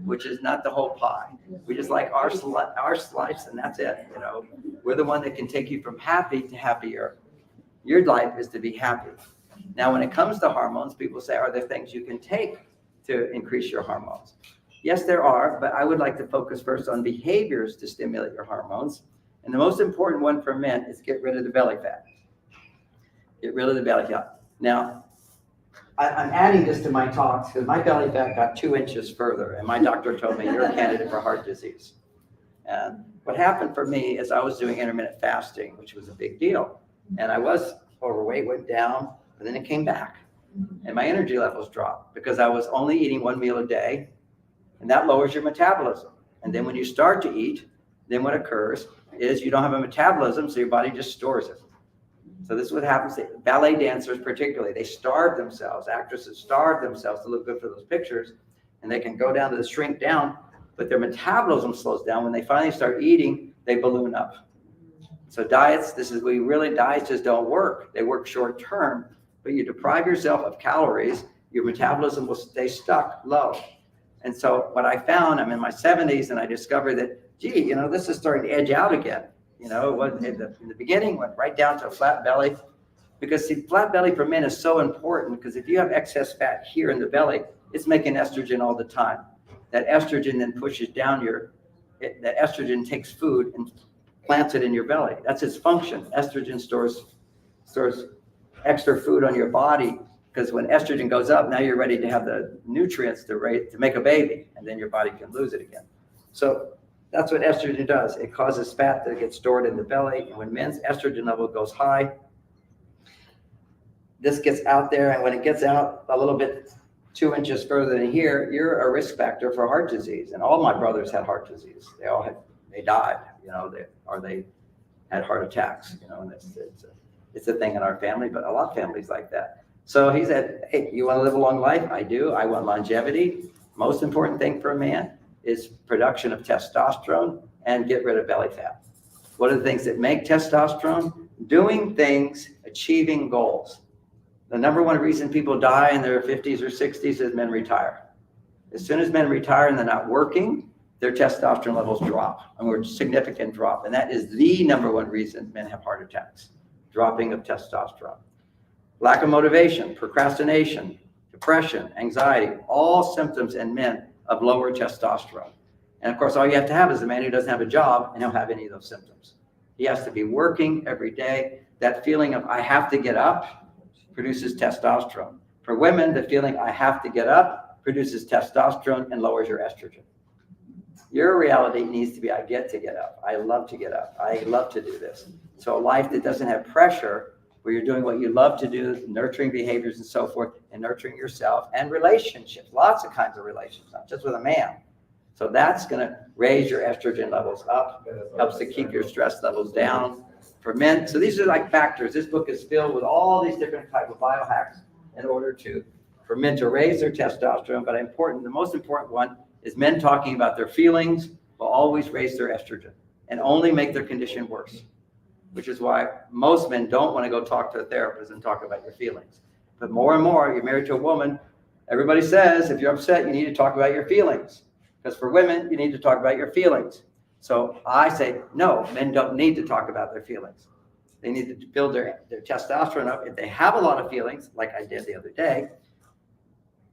which is not the whole pie. We just like our slice, and that's it. We're the one that can take you from happy to happier. Your life is to be happy. Now, when it comes to hormones, people say, are there things you can take to increase your hormones? Yes, there are, but I would like to focus first on behaviors to stimulate your hormones. And the most important one for men is get rid of the belly fat. Get rid of the belly fat. Now, I'm adding this to my talks because my belly fat got 2 inches further, and my doctor told me you're a candidate for heart disease. And what happened for me is I was doing intermittent fasting, which was a big deal. And I was overweight, went down, and then it came back. And my energy levels dropped because I was only eating 1 meal a day, and that lowers your metabolism. And then when you start to eat, then what occurs is you don't have a metabolism, so your body just stores it. So this is what happens to ballet dancers particularly. They starve themselves. Actresses starve themselves to look good for those pictures, and they can go down to the shrink down, but their metabolism slows down. When they finally start eating, they balloon up. So diets just don't work. They work short term, but you deprive yourself of calories, your metabolism will stay stuck low. And so what I found, I'm in my 70s, and I discovered that, this is starting to edge out again. It was in the beginning, went right down to a flat belly, because see, flat belly for men is so important, because if you have excess fat here in the belly, it's making estrogen all the time. That estrogen then pushes down that estrogen takes food and plants it in your belly. That's its function. Estrogen stores extra food on your body, because when estrogen goes up, now you're ready to have the nutrients to make a baby, and then your body can lose it again. So that's what estrogen does. It causes fat to get stored in the belly, and when men's estrogen level goes high, this gets out there, and when it gets out a little bit 2 inches further than here, you're a risk factor for heart disease. And all my brothers had heart disease. They died, they had heart attacks, and it's a thing in our family, but a lot of families like that. So he said, hey, you want to live a long life? I do. I want longevity. Most important thing for a man is production of testosterone and get rid of belly fat. What are the things that make testosterone? Doing things, achieving goals. The number one reason people die in their 50s or 60s is men retire. As soon as men retire and they're not working, their testosterone levels drop, and we're a significant drop. And that is the number one reason men have heart attacks, dropping of testosterone. Lack of motivation, procrastination, depression, anxiety, all symptoms in men of lower testosterone. And of course, all you have to have is a man who doesn't have a job and he'll have any of those symptoms. He has to be working every day. That feeling of I have to get up produces testosterone. For women, the feeling I have to get up produces testosterone and lowers your estrogen. Your reality needs to be I get to get up. I love to get up. I love to do this. So a life that doesn't have pressure, where you're doing what you love to do, nurturing behaviors and so forth, and nurturing yourself and relationships, lots of kinds of relationships, not just with a man. So that's going to raise your estrogen levels up, helps to keep your stress levels down. For men, so these are like factors. This book is filled with all these different types of biohacks in order for men to raise their testosterone. But the most important one is men talking about their feelings will always raise their estrogen and only make their condition worse, which is why most men don't want to go talk to a therapist and talk about your feelings. But more and more, you're married to a woman, everybody says, if you're upset, you need to talk about your feelings. Because for women, you need to talk about your feelings. So I say, no, men don't need to talk about their feelings. They need to build their testosterone up. If they have a lot of feelings, like I did the other day,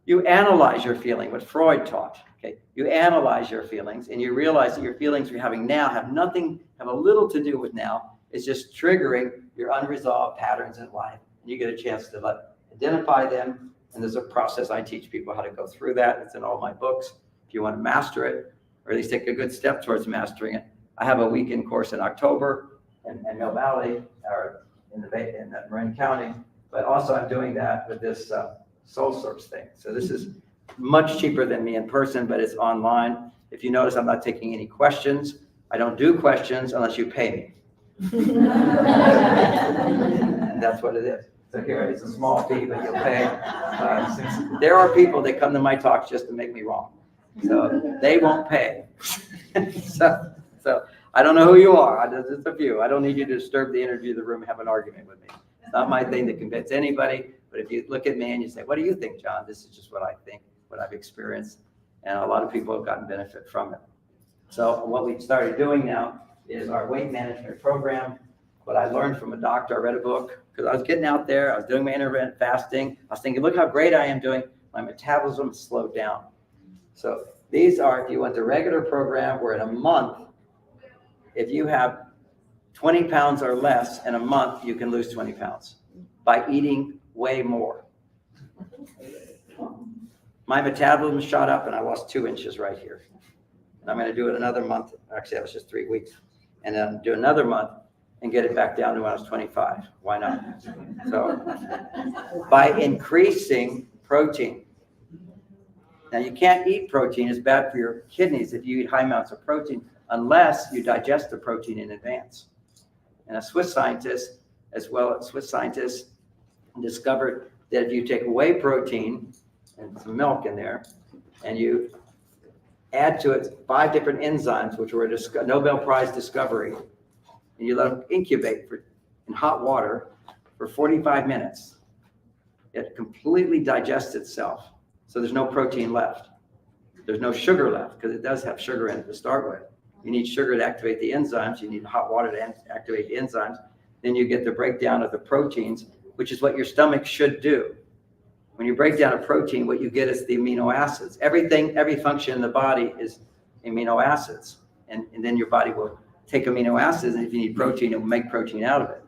you analyze your feeling, what Freud taught. Okay, you analyze your feelings, and you realize that your feelings you're having now have a little to do with now. It's just triggering your unresolved patterns in life, and you get a chance to identify them. And there's a process I teach people how to go through that. It's in all my books. If you want to master it, or at least take a good step towards mastering it, I have a weekend course in October in Mill Valley, or in Marin County. But also I'm doing that with this SoulSearch thing. So this is much cheaper than me in person, but it's online. If you notice, I'm not taking any questions. I don't do questions unless you pay me. And that's what it is. So here it's a small fee, but you'll pay. There are people that come to my talks just to make me wrong. So they won't pay. so I don't know who you are. Just a few. I don't need you to disturb the energy of the room and have an argument with me. It's not my thing to convince anybody. But if you look at me and you say, what do you think, John? This is just what I think, what I've experienced. And a lot of people have gotten benefit from it. So what we've started doing now is our weight management program. What I learned from a doctor, I read a book, because I was getting out there, I was doing my intermittent fasting. I was thinking, look how great I am doing. My metabolism slowed down. So these are, if you want the regular program, where in a month, if you have 20 pounds or less in a month, you can lose 20 pounds by eating way more. My metabolism shot up and I lost 2 inches right here. And I'm going to do it another month. Actually, that was just 3 weeks. And then do another month and get it back down to when I was 25. Why not? So by increasing protein. Now you can't eat protein. It's bad for your kidneys if you eat high amounts of protein unless you digest the protein in advance. And a Swiss scientist, discovered that if you take whey protein and some milk in there and you add to it 5 different enzymes, which were a Nobel Prize discovery, and you let them incubate in hot water for 45 minutes, it completely digests itself. So there's no protein left. There's no sugar left, because it does have sugar in it to start with. You need sugar to activate the enzymes. You need hot water to activate the enzymes. Then you get the breakdown of the proteins, which is what your stomach should do. When you break down a protein, what you get is the amino acids. Every function in the body is amino acids. And then your body will take amino acids, and if you need protein, it will make protein out of it.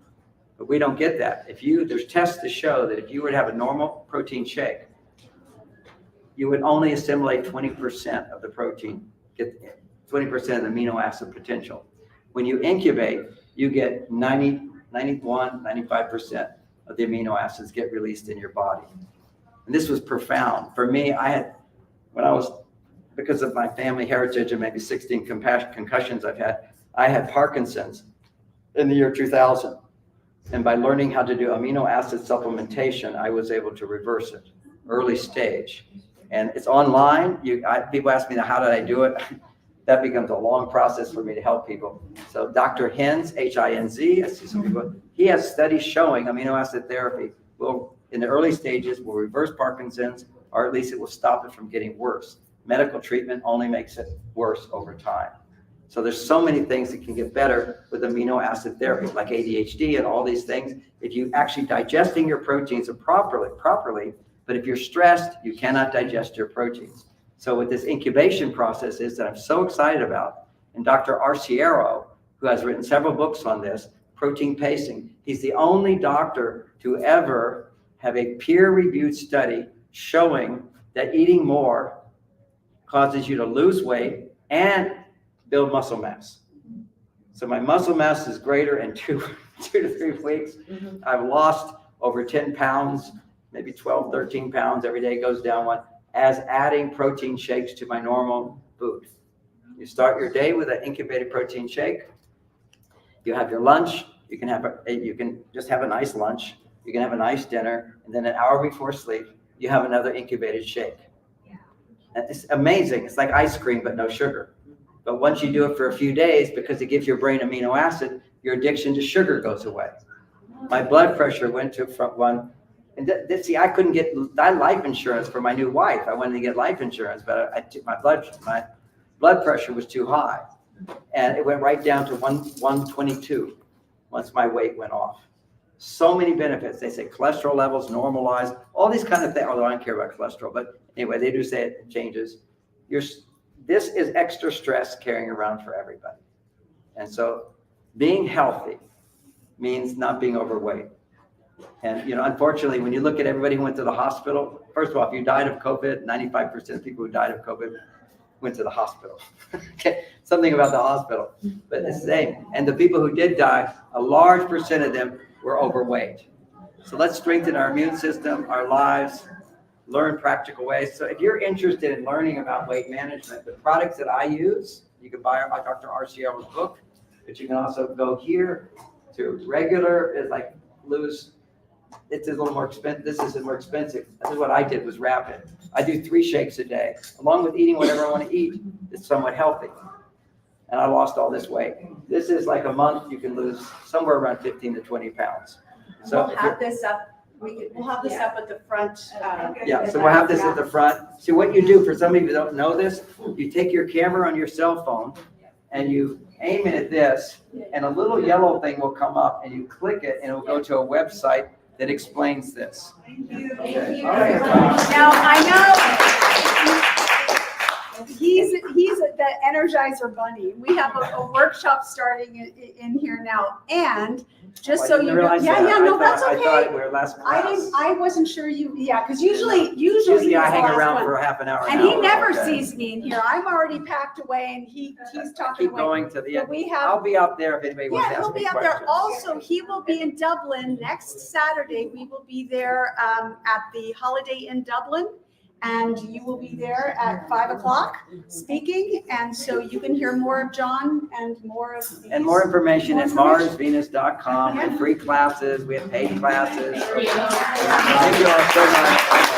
But we don't get that. There's tests to show that if you were to have a normal protein shake, you would only assimilate 20% of the protein, get 20% of the amino acid potential. When you incubate, you get 90, 91, 95% of the amino acids get released in your body. And this was profound. For me, because of my family heritage and maybe 16 concussions I had Parkinson's in the year 2000. And by learning how to do amino acid supplementation, I was able to reverse it, early stage. And it's online. People ask me, how did I do it? That becomes a long process for me to help people. So Dr. Hinz, H-I-N-Z, I see some people, he has studies showing amino acid therapy in the early stages will reverse Parkinson's, or at least it will stop it from getting worse. Medical treatment only makes it worse over time. So there's so many things that can get better with amino acid therapy, like ADHD and all these things. If you actually digesting your proteins properly, but if you're stressed, you cannot digest your proteins. So what this incubation process is that I'm so excited about, and Dr. Arciero, who has written several books on this, protein pacing, he's the only doctor to ever have a peer-reviewed study showing that eating more causes you to lose weight and build muscle mass. So my muscle mass is greater in 2 to 3 weeks. I've lost over 10 pounds, maybe 12, 13 pounds. Every day goes down one, as adding protein shakes to my normal food. You start your day with an incubated protein shake. You have your lunch. You can just have a nice lunch. You can have a nice dinner. And then an hour before sleep, you have another incubated shake. And it's amazing. It's like ice cream, but no sugar. But once you do it for a few days, because it gives your brain amino acid, your addiction to sugar goes away. My blood pressure went to one. And I couldn't get life insurance for my new wife. I wanted to get life insurance, but my blood pressure was too high. And it went right down to 122 once my weight went off. So many benefits. They say cholesterol levels normalized, all these kind of things, although I don't care about cholesterol. But anyway, they do say it changes. This is extra stress carrying around for everybody. And so being healthy means not being overweight. And, unfortunately, when you look at everybody who went to the hospital, first of all, if you died of COVID, 95% of people who died of COVID went to the hospital. Okay, something about the hospital, but it's the same. And the people who did die, a large percent of them were overweight. So let's strengthen our immune system, our lives, learn practical ways. So if you're interested in learning about weight management, the products that I use, you can buy Dr. Arciero's book, but you can also go here to regular, is like lose it's a little more expensive. This is more expensive. This is what I did, was rapid. I do 3 shakes a day, along with eating whatever I want to eat. It's somewhat healthy. And I lost all this weight. This is like a month, you can lose somewhere around 15 to 20 pounds. So We'll have this up, we'll have this up at the front. yeah, so we'll have this at the front. See, what you do, for some of you who don't know this, you take your camera on your cell phone and you aim it at this, and a little yellow thing will come up, and you click it, and it will go to a website that explains this. Okay. All right. Now, I know he's the Energizer Bunny. We have a workshop starting in here now, and just so you know, realize yeah, that. yeah, no, that's I thought okay. we were last class. I wasn't sure you, yeah, because usually he's I hang the last around one. for a half an hour. And now. he never Okay. sees me in here. I'm already packed away, and he's talking Keep away. going to the But end. we have. I'll be out there if anybody wants Yeah, to ask he'll me be up questions. there. Also, he will be in Dublin next Saturday. We will be there at the Holiday Inn Dublin, and you will be there at 5 o'clock speaking. And so you can hear more of John and more of these. And more information at More information. marsvenus.com. We have free classes, we have paid classes. Yeah. Thank you all so much.